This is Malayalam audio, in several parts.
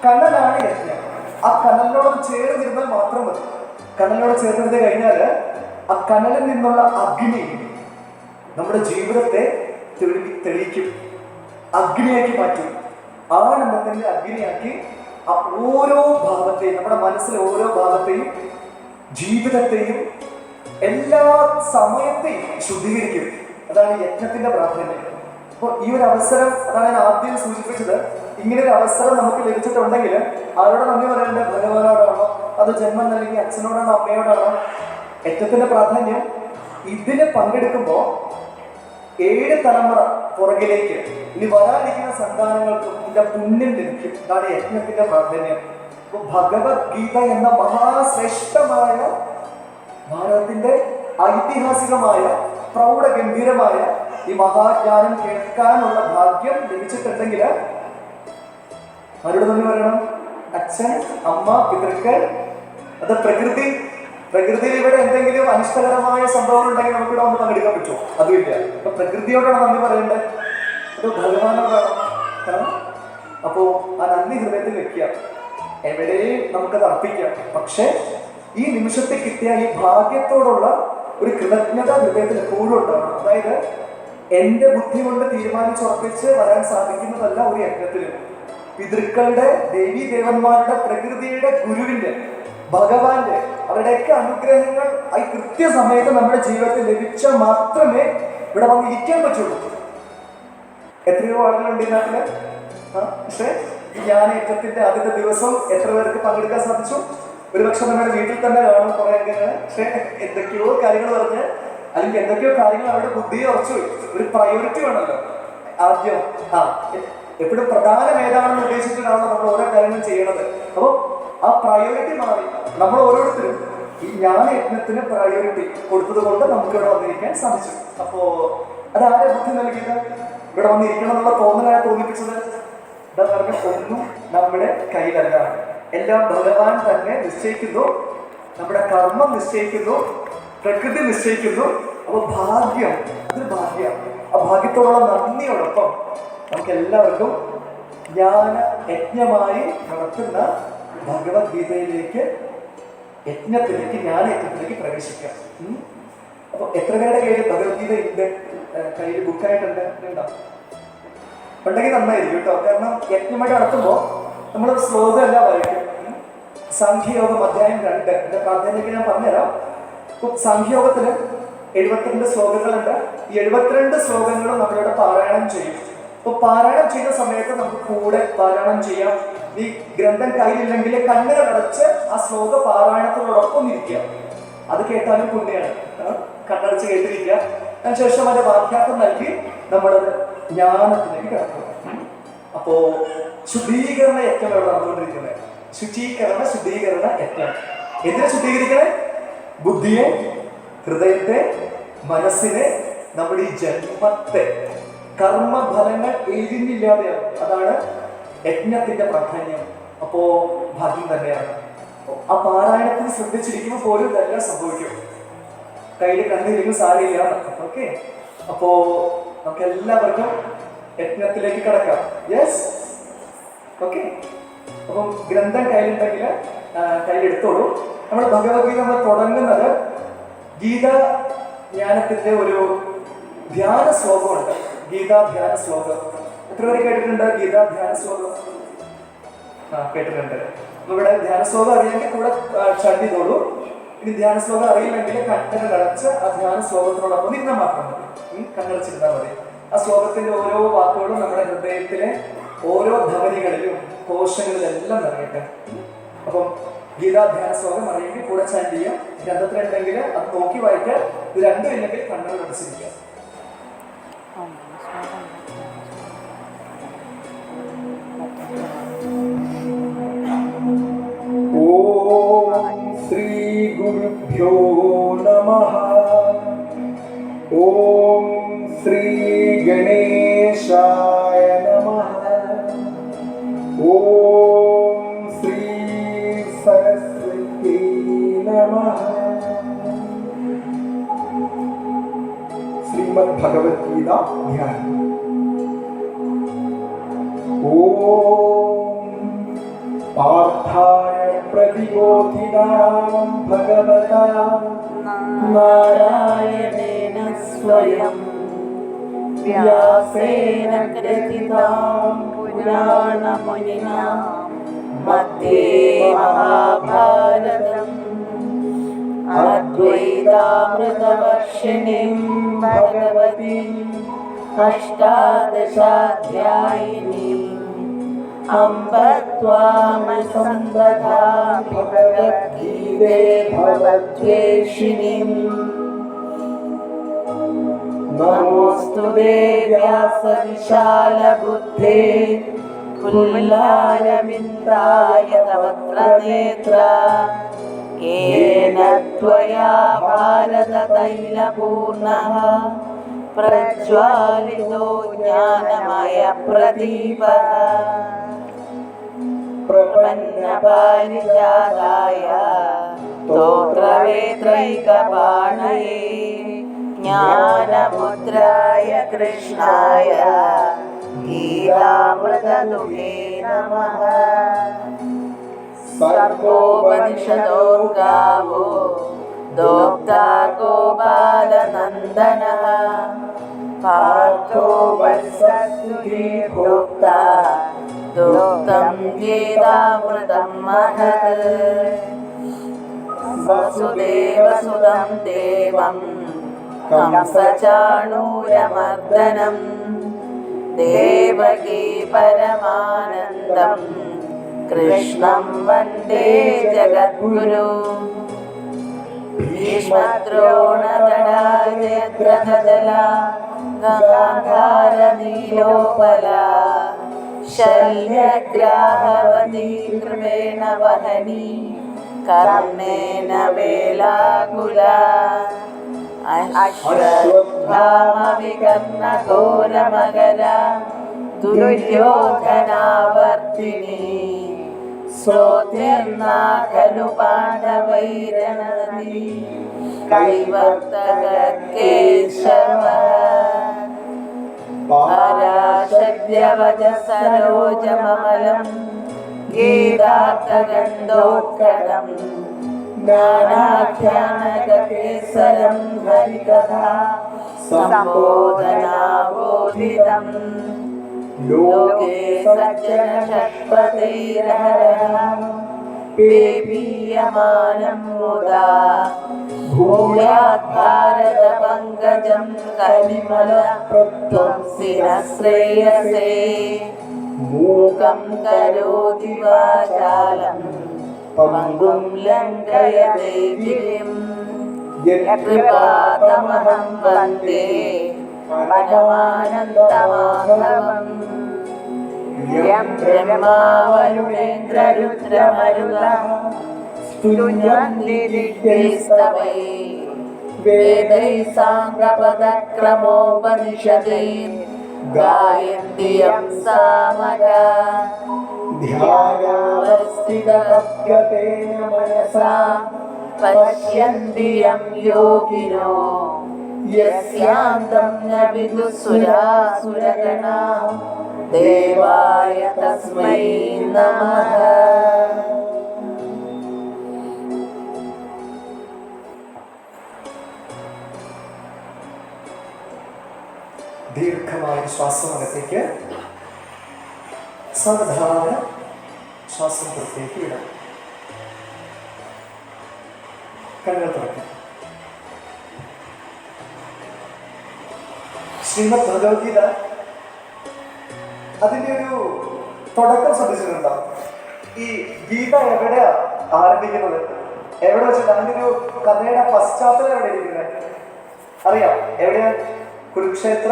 കനലാണ് യജ്ഞം. ആ കനലിനോട് ചേർന്നിരുന്നാൽ മാത്രം മതി. കനലിനോട് ചേർന്നിരുന്ന് കഴിഞ്ഞാൽ ആ കനലിൽ നിന്നുള്ള അഗ്നി നമ്മുടെ ജീവിതത്തെ തെളിയിക്കും, അഗ്നിയാക്കി മാറ്റും. ആനന്ദത്തിന്റെ അഗ്നിയാക്കി ആ ഓരോ ഭാഗത്തെയും, നമ്മുടെ മനസ്സിലെ ഓരോ ഭാഗത്തെയും, ജീവിതത്തെയും, എല്ലാ സമയത്തെയും ശുദ്ധീകരിക്കും. അതാണ് യജ്ഞത്തിന്റെ പ്രാധാന്യം. അപ്പോൾ ഈ ഒരു അവസരം, അതാണ് ഞാൻ ആദ്യം സൂചിപ്പിച്ചത്, ഇങ്ങനെ ഒരു അവസരം നമുക്ക് ലഭിച്ചിട്ടുണ്ടെങ്കിൽ ആരോട് നന്ദി പറയേണ്ടത്? ഭഗവാനോടാണോ, അത് ജന്മം നൽകി അച്ഛനോടാണോ, അമ്മയോടാണോ? യജ്ഞത്തിന്റെ പ്രാധാന്യം ഇതിന് പങ്കെടുക്കുമ്പോൾ 7 തലമുറ പുറകിലേക്ക് ഇനി വരാനിരിക്കുന്ന സന്താനങ്ങൾക്കും ഇതിന്റെ പുണ്യം ലഭിക്കും. അതാണ് യജ്ഞത്തിന്റെ പ്രാധാന്യം. അപ്പൊ ഭഗവത്ഗീത എന്ന മഹാശ്രേഷ്ഠമായ ഭാരതത്തിന്റെ ഐതിഹാസികമായ പ്രൗഢഗംഭീരമായ ഈ മഹാജ്ഞാനം കേൾക്കാനുള്ള ഭാഗ്യം ലഭിച്ചിട്ടുണ്ടെങ്കിൽ ആരോട് നന്ദി പറയണം? അച്ഛൻ, അമ്മ, പിതൃക്കൾ, അത് പ്രകൃതി. പ്രകൃതിയിൽ ഇവിടെ എന്തെങ്കിലും അനിഷ്ടകരമായ സംഭവങ്ങൾ ഉണ്ടെങ്കിൽ നമുക്ക് ഇവിടെ വന്ന് പങ്കെടുക്കാൻ പറ്റുമോ? അതുമില്ല. അപ്പൊ പ്രകൃതിയോടാണ് നന്ദി പറയേണ്ടത്, അത് ഭഗവാനോടാണ്. അപ്പോ ആ നന്ദി ഹൃദയത്തിൽ വെക്കുക, എവിടെയും നമുക്കത് അർപ്പിക്കാം. പക്ഷെ ഈ നിമിഷത്തെ കിട്ടിയ ഈ ഭാഗ്യത്തോടുള്ള ഒരു കൃതജ്ഞത ഹൃദയത്തിൽ എപ്പോഴും ഉണ്ടാവണം. അതായത് എന്റെ ബുദ്ധി കൊണ്ട് തീരുമാനിച്ചുറപ്പിച്ച് വരാൻ സാധിക്കുന്നതല്ല ഒരു യജ്ഞത്തിലും. പിതൃക്കളുടെ, ദേവീ ദേവന്മാരുടെ, പ്രകൃതിയുടെ, ഗുരുവിന്റെ, ഭഗവാന്റെ, അവരുടെയൊക്കെ അനുഗ്രഹങ്ങൾ ഈ കൃത്യസമയത്ത് നമ്മുടെ ജീവിതത്തിൽ ലഭിച്ചാൽ മാത്രമേ ഇവിടെ വന്ന് ഇരിക്കാൻ പറ്റുള്ളൂ. എത്രയോ ആളുകളുണ്ട് ഈ നാട്ടില്. പക്ഷെ ഈ ജ്ഞാനയജ്ഞത്തിന്റെ ആദ്യത്തെ ദിവസം എത്ര പേർക്ക് പങ്കെടുക്കാൻ സാധിച്ചു? ഒരുപക്ഷെ നമ്മുടെ വീട്ടിൽ തന്നെ കാണും കുറെ അംഗങ്ങൾ. പക്ഷെ എന്തൊക്കെയോ കാര്യങ്ങൾ പറഞ്ഞ്, അല്ലെങ്കിൽ എന്തൊക്കെയോ കാര്യങ്ങൾ അവരുടെ ബുദ്ധിയെ ഉറച്ചു. ഒരു പ്രയോറിറ്റി വേണമല്ലോ ആദ്യം. എപ്പോഴും പ്രധാനം ഏതാണെന്ന് ഉദ്ദേശിച്ചിട്ടാണ് നമ്മൾ ഓരോ കാര്യങ്ങളും ചെയ്യണത്. അപ്പോൾ ആ പ്രയോറിറ്റി മാറി നമ്മൾ ഓരോരുത്തരും ഈ ജ്ഞാനയജ്ഞത്തിന് പ്രയോറിറ്റി കൊടുത്തത് കൊണ്ട് നമുക്ക് ഇവിടെ വന്നിരിക്കാൻ സാധിച്ചു. അപ്പോ അതാരെ ബുദ്ധി നൽകിയത്? ഇവിടെ വന്നിരിക്കണം എന്നുള്ള തോന്നലാണ് തോന്നിപ്പിച്ചത്. എന്താ പറഞ്ഞ, ഒന്നും നമ്മുടെ കയ്യിലല്ല, എല്ലാം ഭഗവാൻ തന്നെ നിശ്ചയിക്കുന്നു. നമ്മുടെ കർമ്മം നിശ്ചയിക്കുന്നു, പ്രകൃതി നിശ്ചയിക്കുന്നു. അപ്പൊ ഭാഗ്യം, അതൊരു ഭാഗ്യം. ആ ഭാഗ്യത്തോടുള്ള നന്ദിയോടൊപ്പം നമുക്ക് എല്ലാവർക്കും ജ്ഞാന യജ്ഞമായി നടത്തുന്ന ഭഗവത്ഗീതയിലേക്ക്, യജ്ഞത്തിലേക്ക്, ജ്ഞാനയജ്ഞത്തിലേക്ക് പ്രവേശിക്കാം. അപ്പൊ എത്ര പേരുടെ കയ്യിൽ ഭഗവത്ഗീത ഉണ്ട്? കയ്യിൽ ബുക്കായിട്ടുണ്ട്? ഉണ്ടെങ്കിൽ നന്നായിരിക്കും കേട്ടോ. കാരണം യജ്ഞമായിട്ട് നടത്തുമ്പോൾ നമ്മൾ ശ്ലോകം എല്ലാം വായിക്കും. സാഖ്യയോഗം അധ്യായം 2 എന്റെ പ്രാധാന്യം ഞാൻ പറഞ്ഞുതരാം. സാഖ്യയോഗത്തിന് 72 ശ്ലോകങ്ങളുണ്ട്. ഈ 72 ശ്ലോകങ്ങളും നമ്മളിവിടെ പാരായണം ചെയ്യും. അപ്പൊ പാരായണം ചെയ്യുന്ന സമയത്ത് നമുക്ക് കൂടെ പാരായണം ചെയ്യാം. ഈ ഗ്രന്ഥം കയ്യിലില്ലെങ്കിൽ കണ്ണുകൾ അടച്ച് ആ ശ്ലോക പാരായണത്തിനോടൊപ്പം ഇരിക്കുക. അത് കേട്ടാലും പുണ്യാണ്. കണ്ണടച്ച് കേട്ടിരിക്കുക. അതിനുശേഷം അതിന്റെ വാക്യാർത്ഥം നൽകി നമ്മളത് ജ്ഞാനത്തിലേക്ക് കിടക്കുക. അപ്പോ ശുദ്ധീകരണ യജ്ഞം ഇവിടെ നടന്നുകൊണ്ടിരിക്കുന്നത്. ശുദ്ധീകരണ യജ്ഞം. എന്തിനെ ശുദ്ധീകരിക്കണേ? ബുദ്ധിയെ, ഹൃദയത്തെ, മനസ്സിനെ, നമ്മുടെ ഈ ജന്മത്തെ. കർമ്മഫലങ്ങൾ എഴുതില്ലാതെയാവും. അതാണ് യജ്ഞത്തിന്റെ പ്രാധാന്യം. അപ്പോ ഭാഗ്യം തന്നെയാണ്. ആ പാരായണത്തിന് ശ്രദ്ധിച്ചിരിക്കുമ്പോൾ പോലും ഇതെല്ലാം സംഭവിക്കും. കയ്യിൽ കണ്ടിരിക്കും സാരിയില്ല. ഓക്കെ, അപ്പോ നമുക്ക് എല്ലാവർക്കും യജ്ഞത്തിലേക്ക് കടക്കാം. Yes, okay. അപ്പം ഗ്രന്ഥം കയ്യിലുണ്ടെങ്കിൽ കയ്യിലെടുത്തോളൂ. നമ്മൾ ഭഗവത്ഗീത നമ്മൾ തുടങ്ങുന്നത് ഗീത ജ്ഞാനത്തിന്റെ ഒരു ധ്യാന ശ്ലോകമുണ്ട്. ഗീതാ ധ്യാന ശ്ലോകം എത്ര പേര് കേട്ടിട്ടുണ്ട്? ഗീതാ ധ്യാന ശ്ലോകം കേട്ടിട്ടുണ്ട്. ഇവിടെ ധ്യാന ശ്ലോകം അറിയാമെങ്കിൽ കൂടെ ചണ്ടിതോളൂ. ഇനി ധ്യാന ശ്ലോകം അറിയില്ലെങ്കിൽ കണ്ണുകൾ അടച്ച് ആ ധ്യാന ശ്ലോകത്തിനോടൊപ്പം ഇരുന്നാൽ മാത്രം മതി. കണ്ണടച്ചിരുന്നാൽ മതി. ആ ശ്ലോകത്തിന്റെ ഓരോ വാക്കുകളും നമ്മുടെ ഹൃദയത്തിലെ ഓരോ ധമനികളിലും കോശങ്ങളിലെല്ലാം നിറയട്ടെ. അപ്പം ഗീതാ ധ്യാന ശ്ലോകം അറിയെങ്കിൽ കൂടെ ചാൻഡ് ചെയ്യാം. ഗ്രന്ഥത്തിലുണ്ടെങ്കിൽ അത് നോക്കി വായിക്കാം. ഇത് രണ്ടും ഇല്ലെങ്കിൽ കണ്ണുകൾ അടച്ചിരിക്കാം. ഓം ശ്രീ ഗുരുഭ്യോ നമഃ. ഓം ശ്രീ ഗണേശായ നമഃ. ഓം ശ്രീ സരസ്വതി നമഃ. ശ്രീമദ് ഭഗവത്ഗീത ധ്യാനം. ഓം പാർത്ഥായ പ്രതിബോധിതാം ഭഗവതാ നാരായണേന സ്വയം വ്യാസേന ഗ്രഥിതാം പുരാണമുനിനാ മധ്യേ മഹാഭാരതം അദ്വൈതാമൃതവർഷിണീം ഭഗവതീം അഷ്ടാദശാധ്യായിനീം അംബ ത്വാമസംദധാമി ഭഗവദ്ഗീതേ ഭവദ്വേഷിണീം നമോസ്തുതേ വ്യാസവിശാലബുദ്ധേ കുല്ലാരവിന്ദായ തവത്രനേത്ര യേന ത്വയാ ഭാരതതൈലപൂർണഃ പ്രജ്വാലിതോ ജ്ഞാനമയ പ്രദീപഃ പ്രപന്നപാരിജാതായ സ്തോത്രവേത്രൈകപാണയേ ജ്ഞാനമുദ്രായ കൃഷ്ണായ ഗീതാമൃതദുഹേ നമഃ. സർവോപനിഷദോർഗാവോ ദോക്താ ഗോപാലനന്ദനഃ പാർത്ഥോ വത്സസുഖേ ഭോക്താ ദോക്തം ഗീതാമൃതം മഹത്. വസുദേവസുതം ദേവം കംസചാണൂരമർദ്ദനം ദേവകീ പരമാനന്ദം കൃഷ്ണം വന്ദേ ജഗദ്ഗുരു. ഭീഷ്മദ്രോണതടാജയദ്രഥജല ഗാന്ധാരനീലോപല ശല്യഗ്രാഹവതി കൃപേണ വഹനി കർണേന വേലാകുല അശ്വത്ഥാമവികർണഘോരമകര ദുര്യോധനാവർത്തിനി ശ്രോത്യർനാ ഖലു പാണ്ഡവൈരണതി കൈവർത്തക കേശവ. പരാശര്യവച സരോജമമലം ഗീതാർത്ഥഗന്ധോത്കടം ജ്ഞാനാഖ്യാനകേസരം ഹരികഥാ സംബോധനാബോധിതം ലോകേ സജ്ജന ഷട്പതൈരഹരഃ പേപീയമാനം മുദാ ഭൂയാത് ഭാരത പങ്കജം കലിമല ത്വം സ്ഥിരശ്രേയസേ. മൂകം കരോതി വാചാലം പങ്കും ലംഘയതേ ഗിരിം യത്കൃപാതമഹം വന്ദേ പരമാനന്ദമാധവം. യം ബ്രഹ്മാ വരുണേന്ദ്രരുദ്രമരുതഃ സ്തുന്യന്തി ദിഗ്ധൈസ്തവൈ വേദൈ സാംഗപദക്രമോപനിഷദൈ ഗായന്തി യം സാമഗാ. ധ്യാനാവസ്ഥിതഗതേന മനസാ പശ്യന്തി യം യോഗിനോ യസ്യാന്തം ന വിദുസുരാസുരഗണാ ദേവായ തസ്മൈ നമഃ. ദീർഘമായ ശ്വാസം അകത്തേക്ക്, സാവധാന ശ്വാസം പുറത്തേക്ക് വിടാം. കണ്ണുകൾ തുറക്കാം. ശ്രീമദ് ഭഗവത്ഗീത അതിന്റെ ഒരു തുടക്കം ശ്രദ്ധിച്ചിട്ടുണ്ടോ? ഈ ഗീത എവിടെയാ ആരംഭിക്കുന്നത്? എവിടെ വെച്ചിട്ട് അതിന്റെ ഒരു കഥയുടെ പശ്ചാത്തലം എവിടെ ഇരിക്കുന്നത് അറിയാം? എവിടെയാ? കുരുക്ഷേത്ര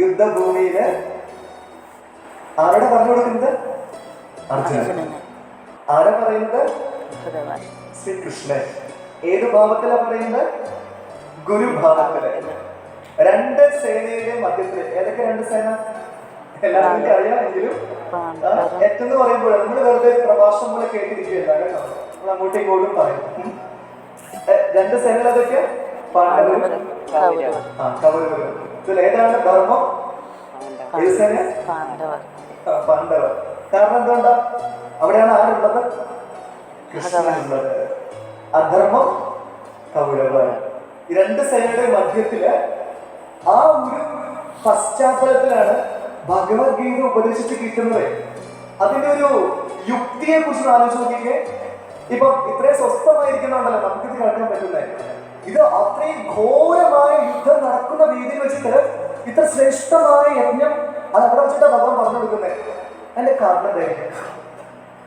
യുദ്ധഭൂമിയില് ആരുടെ പറഞ്ഞു കൊടുക്കുന്നത്? അർജുനൻ. ആരാ പറയുന്നത്? ശ്രീകൃഷ്ണൻ. ഏത് ഭാവത്തിലാ പറയുന്നത്? ഗുരുഭാവത്തില്. രണ്ട് സേനയുടെ മധ്യത്തില്. ഏതൊക്കെ രണ്ട് സേന എല്ലാവർക്കും അറിയാമെങ്കിലും ഏറ്റെന്ന് പറയുമ്പോൾ നമ്മൾ വെറുതെ പ്രഭാഷണം പോലെ കേട്ടിരിക്കുകയല്ല കേട്ടോ. നമ്മൾ അങ്ങോട്ടും ഇങ്ങോട്ടും പറയും. രണ്ട് സേനകൾ ഏതൊക്കെ? പാണ്ഡവരും കൗരവരും. ഇതിൽ ഏതാണ് ധർമ്മം? ഏത് സേന? പാണ്ഡവർ. കാരണം എന്തുകൊണ്ടാ? അവിടെയാണ് ആരുള്ളത്? കൃഷ്ണനുള്ളത്. അധർമ്മം, കൗരവൻ. ഈ രണ്ട് സേനയുടെ മധ്യത്തില് ആ ഒരു പശ്ചാത്തലത്തിലാണ് ഭഗവത്ഗീത ഉപദേശിച്ച് കിട്ടുന്നത്. അതിന്റെ ഒരു യുക്തിയെ കുറിച്ച് ആലോചിച്ച് നോക്കിക്കേ. ഇപ്പൊ ഇത്രയും സ്വസ്ഥമായിരിക്കുന്നുണ്ടല്ലോ നമുക്കിത് കേൾക്കാൻ പറ്റുന്നേ. ഇത് അത്രയും ഘോരമായ യുദ്ധം നടക്കുന്ന രീതിയിൽ വെച്ചിട്ട് ഇത്ര ശ്രേഷ്ഠമായ യജ്ഞം അത് അവിടെ വെച്ചിട്ട് ഭഗവാൻ പറഞ്ഞു കൊടുക്കുന്നത്. അതിന്റെ കാരണം എന്തായിരിക്കും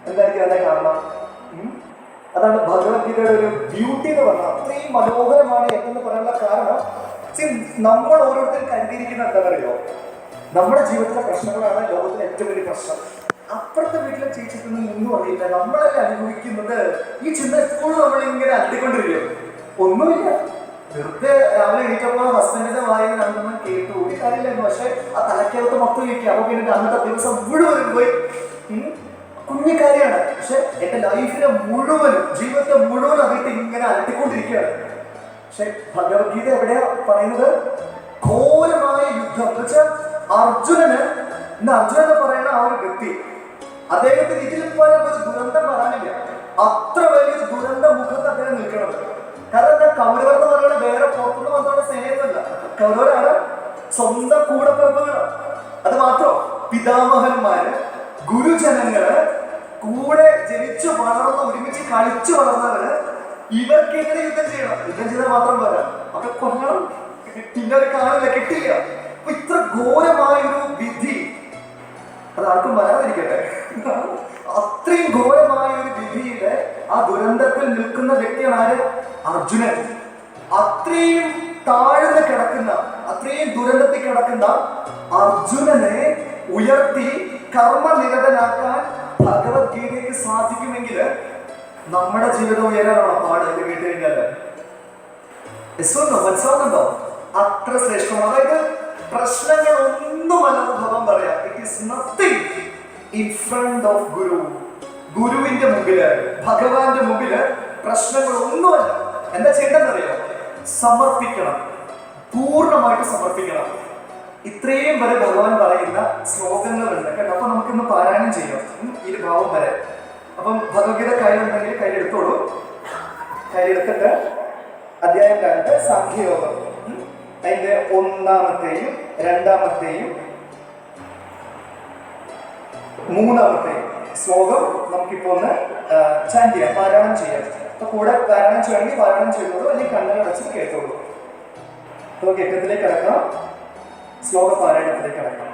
അതിന്റെ കാരണം? അതാണ് ഭഗവത്ഗീതയുടെ ഒരു ബ്യൂട്ടി എന്ന് പറഞ്ഞാൽ. അത്രയും മനോഹരമാണ് യജ്ഞം എന്ന് പറയാനുള്ള കാരണം നമ്മൾ ഓരോരുത്തരും കരുതിയിരിക്കുന്ന എന്താണെന്നറിയോ? നമ്മുടെ ജീവിതത്തിലെ പ്രശ്നങ്ങളാണ് ലോകത്തിലെ ഏറ്റവും വലിയ പ്രശ്നം. അപ്പുറത്തെ വീട്ടിലെ ചേച്ചിക്കൊന്നും ഒന്നും അറിയില്ല, നമ്മളല്ലേ അനുഭവിക്കുന്നത്. ഈ ചിന്ത എപ്പോഴും നമ്മളിങ്ങനെ അല്ലിക്കൊണ്ടിരിക്കും. ഒന്നുമില്ല, വെറുതെ രാവിലെ എണീറ്റപ്പോൾ ഹസ്ബൻഡിന്റെ വായന രണ്ടെണ്ണം കേട്ടു ഒരു കാര്യമില്ലായിരുന്നു. പക്ഷെ ആ തലക്കകത്ത് മൊത്തം ഇരിക്കുക. അപ്പൊ പിന്നെ അന്നത്തെ ദിവസം മുഴുവനും പോയി. കുഞ്ഞു കാര്യമാണ്, പക്ഷെ എന്റെ ലൈഫിനെ മുഴുവനും ജീവിതത്തെ മുഴുവൻ അതിട്ട് ഇങ്ങനെ അലട്ടിക്കൊണ്ടിരിക്കുകയാണ്. പക്ഷെ ഭഗവത്ഗീത എവിടെയാ പറയുന്നത്? ഘോരമായ യുദ്ധം എന്ന് വെച്ചാൽ അർജുനൻ എന്ന് പറയുന്ന ആ ഒരു വ്യക്തി, അദ്ദേഹത്തിന് ഇതിൽ പോലെ ഒരു ദുരന്തം വരാനില്ല. അത്ര വലിയൊരു ദുരന്ത മുഖത്ത് അദ്ദേഹം നിൽക്കുന്നത്. കാരണം എന്താ? കൗരവർ എന്ന് പറയുന്നത് വേറെ പുറത്തുനിന്ന് വന്നവരുടെ സേനയൊന്നുമല്ല. കൗരവരാണ് സ്വന്തം കൂടപ്പിറപ്പുകളാണ്. അത് മാത്രം പിതാമഹന്മാര്, ഗുരുജനങ്ങള്, കൂടെ ജനിച്ചു വളർന്ന് ഒരുമിച്ച് കളിച്ചു വളർന്നവര്, ഇവർക്ക് എങ്ങനെ യുദ്ധം ചെയ്യണം? യുദ്ധം ചെയ്താൽ മാത്രം പോരാ, അവരെ കൊല്ലണം. പിന്നെ ഒരു കാണില്ല, കിട്ടില്ല. അപ്പൊ ഇത്ര ഘോരമായ ഒരു വിധി അത് ആർക്കും വരാതിരിക്കട്ടെ. അത്രയും ഘോരമായ ഒരു വിധിയുടെ ആ ദുരന്തത്തിൽ നിൽക്കുന്ന വ്യക്തിയാണ് ആര്? അർജുനൻ. അത്രയും താഴ്ന്ന് കിടക്കുന്ന, അത്രയും ദുരന്തത്തിൽ കിടക്കുന്ന അർജുനനെ ഉയർത്തി കർമ്മനിരതനാക്കാൻ ഭഗവത്ഗീതയ്ക്ക് സാധിക്കുമെങ്കിൽ നമ്മുടെ ജീവിതം ഉയരാനാണോ പാട്? എന്ന് കേട്ട് കഴിഞ്ഞാല് മനസ്സിലാവുന്നുണ്ടോ? അത്ര ശ്രേഷ്ഠമാണ്. അതായത് പ്രശ്നങ്ങൾ ഒന്നുമല്ലെന്ന് ഭഗവാൻ പറയാം. It is nothing in front of guru. ഗുരുവിന്റെ മുമ്പില്, ഭഗവാന്റെ മുമ്പില് പ്രശ്നങ്ങൾ ഒന്നുമല്ല. എന്താ ചെയ്യേണ്ടതെന്നറിയോ? സമർപ്പിക്കണം, പൂർണ്ണമായിട്ട് സമർപ്പിക്കണം. ഇത്രയും വരെ ഭഗവാൻ പറയുന്ന ശ്ലോകങ്ങളുണ്ട് കേട്ടോ. അപ്പൊ നമുക്കിന്ന് പാരായണം ചെയ്യാം ഈ ഭാവം വരെ. അപ്പം ഭഗവത്ഗീത കയ്യിലുണ്ടെങ്കിൽ കയ്യിലെടുത്തോളൂ. കയ്യിലെടുത്തിട്ട് അധ്യായം 2 സാഖ്യയോഗം, അതിന്റെ 1-ാമത്തെയും 2-ാമത്തെയും 3-ാമത്തെയും ശ്ലോകം നമുക്കിപ്പോ ഒന്ന് ചാൻഡ് ചെയ്യാം, പാരായണം ചെയ്യാം. അപ്പൊ കൂടെ പാരായണം ചെയ്യണമെങ്കിൽ പാരായണം ചെയ്തോളൂ, അല്ലെങ്കിൽ കണ്ണുകൾ വെച്ച് കേട്ടോളൂ. നമുക്ക് യജ്ഞത്തിലേക്ക് കിടക്കാം, ശ്ലോക പാരായണത്തിലേക്ക് കിടക്കാം.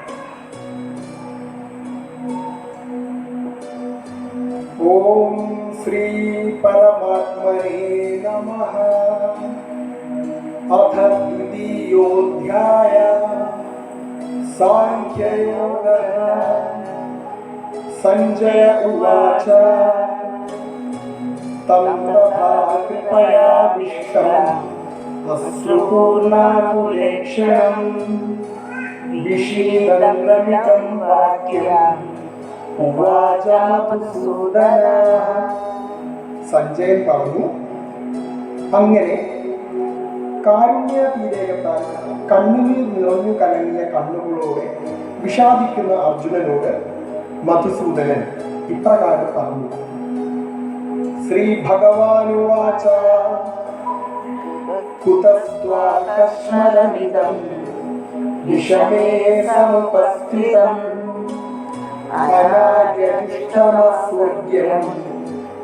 ഓം ശ്രീ പരമാത്മനേ നമഃ. അഥ ദ്വിതീയോऽധ്യായഃ സാംഖ്യയോഗഃ. സഞ്ജയ ഉവാച തം തഥാ കൃപയാവിഷ്ടം അശ്രുപൂർണാകുലേക്ഷണം വിഷീദന്തമിദം വാക്യം ഉവാച മധുസൂദനഃ. സഞ്ജയൻ പറഞ്ഞു, അങ്ങനെ കാരുണ്യതീരകത്താൽ കണ്ണുനീർ നിറഞ്ഞു കലങ്ങിയ കണ്ണുകളോടെ വിഷാദിക്കുന്ന അർജുനനോട് മധുസൂദനൻ ഇപ്രകാരം പറഞ്ഞു. ശ്രീ ഭഗവാനുവാച കുതസ്ത്വാകസ്മരമിദം വിഷമേ സമുപസ്ഥിതം അനാര്യതിഷ്ഠമസ്വർഗ്യം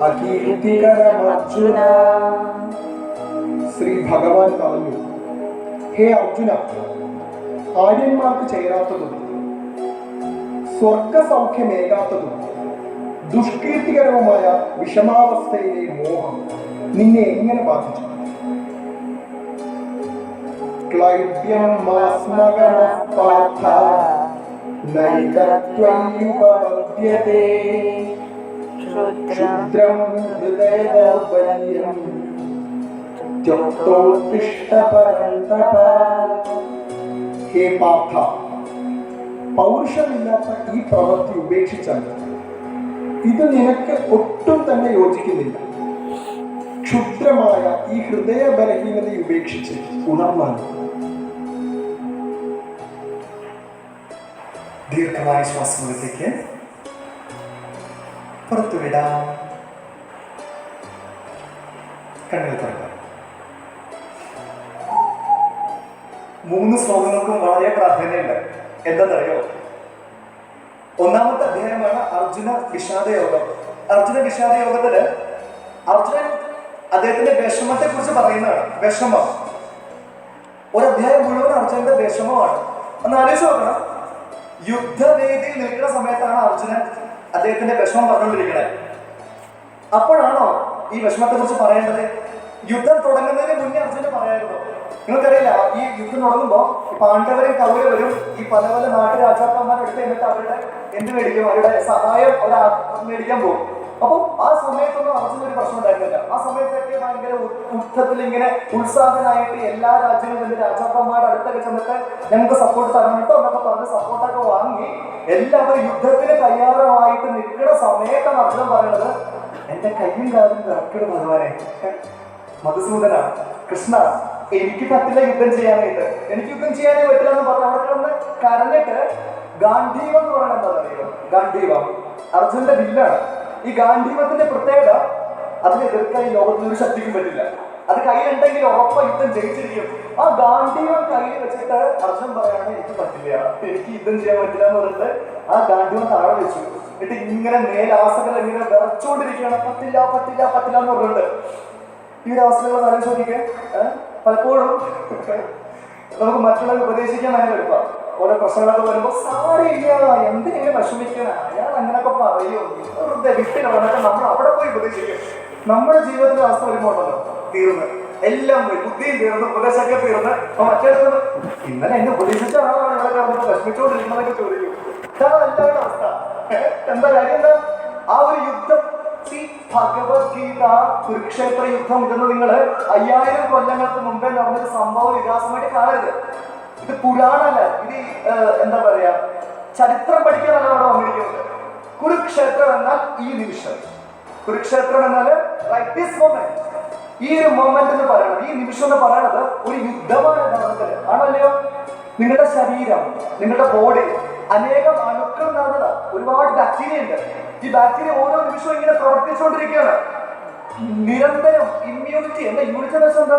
അകീർത്തികരമർജുന. ശ്രീ ഭഗവാൻ പറഞ്ഞു, ഹേ അർജുന, ആര്യന്മാർക്ക് ചേരാത്തതും സ്വർഗസൗഖ്യമേകാത്തതും ദുഷ്കീർത്തികരവുമായ വിഷമാവസ്ഥയിലെ മോഹം നിന്നെ എങ്ങനെ ബാധിച്ചു? ക്ലൈബ്യം മാസ്മഗമഃ പാർത്ഥ നൈകത്വയുപപദ്യതേ ക്ഷുദ്രം ഹൃദയദൗർബല്യം ത്യക്തോത്തിഷ്ഠ പരന്തപ. ഹേ പാർത്ഥ, പൗരുഷമില്ലാത്ത ഈ പ്രവൃത്തി ഉപേക്ഷിച്ചാൽ ഇത് നിനക്ക് ഒട്ടും തന്നെ യോജിക്കുന്നില്ല. ക്ഷുദ്രമായ ഈ ഹൃദയ ബലഹീനത ഉപേക്ഷിച്ച് ഉണർന്നാൽ. ദീർഘമായ ശ്വാസം എടുത്തേക്ക്. പുറത്തുവിടാം. കണ്ണുകൾ തുറക്കാം. 3 ശ്ലോകങ്ങൾക്കും വളരെ പ്രാധാന്യമുണ്ട്. എന്താണെന്നറിയോ? ഒന്നാമത്തെ അധ്യായമാണ് അർജുന വിഷാദ യോഗം. അർജുന വിഷാദ യോഗത്തില് അർജുനൻ അദ്ദേഹത്തിന്റെ വിഷമത്തെ കുറിച്ച് പറയുന്നതാണ്. വിഷമം, ഒരു അധ്യായം മുഴുവൻ അർജുനന്റെ വിഷമമാണ്. ഒന്ന് ആലോചിച്ച് നോക്കണം. യുദ്ധവേദിയിൽ നിൽക്കുന്ന സമയത്താണ് അർജുനൻ അദ്ദേഹത്തിന്റെ വിഷമം പറഞ്ഞുകൊണ്ടിരിക്കുന്നത്. അപ്പോഴാണോ ഈ വിഷമത്തെ കുറിച്ച് പറയേണ്ടത്? യുദ്ധം തുടങ്ങുന്നതിന് മുന്നേ അർജുനൻ പറയായിരുന്നു. നിങ്ങൾക്കറിയില്ല, ഈ യുദ്ധം തുടങ്ങുമ്പോൾ പാണ്ഡവരും കൗരവരും ഈ പല പല നാട്ടുരാജാക്കന്മാരെടുത്ത് എന്നിട്ട് അവരുടെ എന്ത് മേടിക്കും, അവരുടെ സഹായം മേടിക്കാൻ പോകും. അപ്പം ആ സമയത്തൊന്നും അർജുന ഒരു പ്രശ്നം ഉണ്ടായിരുന്നില്ല. ആ സമയത്തൊക്കെ ഭയങ്കര യുദ്ധത്തിൽ ഇങ്ങനെ ഉത്സാഹനായിട്ട് എല്ലാ രാജ്യങ്ങളും രാജാക്കന്മാരുടെ അടുത്തൊക്കെ ചെന്നിട്ട് ഞങ്ങൾക്ക് സപ്പോർട്ട് തരണം കേട്ടോ എന്നൊക്കെ പറഞ്ഞ് സപ്പോർട്ടൊക്കെ വാങ്ങി എല്ലാവരും യുദ്ധത്തിന് തയ്യാറായിട്ട് നിൽക്കുന്ന സമയത്താണ് അർജുനൻ പറയുന്നത്, എന്റെ കയ്യും കാലും വിറക്കട് ഭഗവാനെ, മധുസൂദന, കൃഷ്ണ, എനിക്ക് പറ്റില്ല യുദ്ധം ചെയ്യാനായിട്ട്, എനിക്ക് യുദ്ധം ചെയ്യാനേ പറ്റില്ല എന്ന് പറഞ്ഞ് അവിടെ കിടന്ന് കരഞ്ഞിട്ട് ഗാന്ധീവം എന്ന് പറയുന്നത് എന്താ പറയുക? ഗാന്ധീവം അർജുനന്റെ വില്ലാണ്. ഈ ഗാന്ധീവത്തിന്റെ പ്രത്യേകത, അതിനെ എതിർക്കാൻ ഈ ലോകത്തിൽ ഒരു ശക്തിക്കും പറ്റില്ല. അത് കയ്യിലുണ്ടെങ്കിൽ ഉറപ്പ യുദ്ധം ജയിച്ചിരിക്കും. ആ ഗാന്ധീവം കയ്യിൽ വെച്ചിട്ട് അർജുൻ പറയാണ്, എനിക്ക് പറ്റില്ല, എനിക്ക് യുദ്ധം ചെയ്യാൻ പറ്റില്ല എന്ന് പറഞ്ഞിട്ട് ആ ഗാന്ധീവം താഴെ വെച്ചു. എന്നിട്ട് ഇങ്ങനെ മേലാസകൾ ഇങ്ങനെ വിറച്ചുകൊണ്ടിരിക്കുകയാണ്, പറ്റില്ല പറ്റില്ല പറ്റില്ല എന്ന് പറഞ്ഞിട്ട്. ഈ ഒരു അവസ്ഥകൾ ആലോചിക്കാൻ പലപ്പോഴും നമുക്ക് മറ്റുള്ളവർ ഉപദേശിക്കാൻ ഭയങ്കര എളുപ്പമാണ്. ഓരോ പ്രശ്നങ്ങളൊക്കെ വരുമ്പോൾ സാരില്ല, എന്തിനെ വിഷമിക്കണം, അയാൾ അങ്ങനെയൊക്കെ പറയോ, വെറുതെ വിട്ടുകളൊക്കെ നമ്മൾ അവിടെ പോയി ഉപദേശിക്കും. നമ്മുടെ ജീവിതത്തിലെ അവസ്ഥ വരുമ്പോണ്ടല്ലോ തീർന്ന് എല്ലാം പോയി, ബുദ്ധിയും തീർന്ന് ഉപദേശമൊക്കെ തീർന്ന്. അപ്പൊ മറ്റേ ഇന്നലെ എന്നെ ഉപദേശിച്ച ആളാണ് ഇവിടെ കിടന്നിട്ട് വിഷമിച്ചുകൊണ്ടിരിക്കുന്നതൊക്കെ ചോദിക്കും. ഇതാണ് എല്ലാവരുടെ അവസ്ഥ. എന്താ കാര്യം? എന്താ ആ ഒരു യുദ്ധം? ഭഗവത്ഗീത, കുരുക്ഷേത്ര യുദ്ധം ഇതെന്ന് നിങ്ങൾ 5000 കൊല്ലങ്ങൾക്ക് മുമ്പേ നടന്നൊരു സംഭവ വികാസമായിട്ട് കാണരുത്. ഇത് പുരാണല്ല, ഇത് എന്താ പറയാ, ചരിത്രം പഠിക്കാനല്ല അവിടെ വന്നിരിക്കുന്നത്. കുരുക്ഷേത്രം എന്നാൽ ഈ നിമിഷം, കുരുക്ഷേത്രം എന്നാൽ റൈറ്റ് ദിസ് മൊമെന്റ്. ഈ ഒരു മൊമെന്റ് എന്ന് പറയുന്നത്, ഈ നിമിഷം എന്ന് പറയുന്നത് ഒരു യുദ്ധമാണ് യഥാർത്ഥത്തില്, ആണല്ലോ. നിങ്ങളുടെ ശരീരം, നിങ്ങളുടെ ബോഡി അനേകം അണുക്കൾ നടന്നതാ. ഒരുപാട് ബാക്ടീരിയ ഉണ്ട്. ഈ ബാക്ടീരിയ ഓരോ നിമിഷവും ഇങ്ങനെ പ്രവർത്തിച്ചുകൊണ്ടിരിക്കുകയാണ് നിരന്തരം. ഇമ്മ്യൂണിറ്റി, എന്താ ഇമ്മ്യൂണിറ്റി എന്ന് വെച്ചാൽ എന്താ?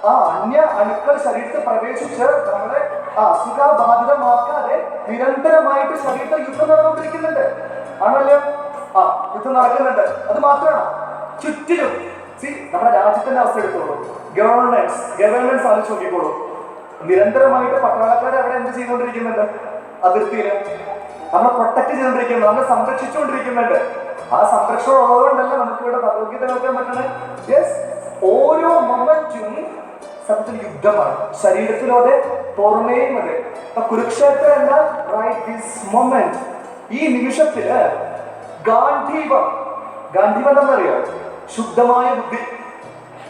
ആ അന്യ അണുക്കൾ ശരീരത്തിൽ പ്രവേശിച്ച് നമ്മളെ അസുഖബാധിതമാക്കാതെ നിരന്തരമായിട്ട് ശരീരത്തിൽ യുദ്ധം നടന്നുകൊണ്ടിരിക്കുന്നുണ്ട്, ആണല്ലോ. ആ യുദ്ധം നടക്കുന്നുണ്ട്. അത് മാത്രമാണ് ചുറ്റിലും നമ്മുടെ രാജ്യത്തിന്റെ അവസ്ഥ എടുത്തോളൂ. ഗവേണൻസ് ആലോചിച്ച് നോക്കിക്കോളൂ. നിരന്തരമായിട്ട് പട്ടാളക്കാരെ അവിടെ എന്ത് ചെയ്തുകൊണ്ടിരിക്കുന്നുണ്ട്? അതിർത്തിയില് നമ്മളെ പ്രൊട്ടക്ട് ചെയ്തുകൊണ്ടിരിക്കുന്നുണ്ട്, നമ്മളെ സംരക്ഷിച്ചുകൊണ്ടിരിക്കുന്നുണ്ട്. ആ സംരക്ഷണം ഉള്ളതുകൊണ്ടല്ല നമുക്ക് ഇവിടെ ഭഗവത്ഗീത കേൾക്കാൻ പറ്റുന്നത്. യെസ്, ഓരോ മൊമെന്റും സത്യത്തിൽ യുദ്ധമാണ്, ശരീരത്തിലൂടെ പുറമേയും അതെ. അപ്പൊ കുരുക്ഷേത്രം എന്നാൽ റൈറ്റ് ദിസ് മൊമെന്റ്, ഈ നിമിഷത്തില് ഗാന്ധീവം. ഗാന്ധീവം എന്താണെന്നറിയോ? ശുദ്ധമായ ബുദ്ധി.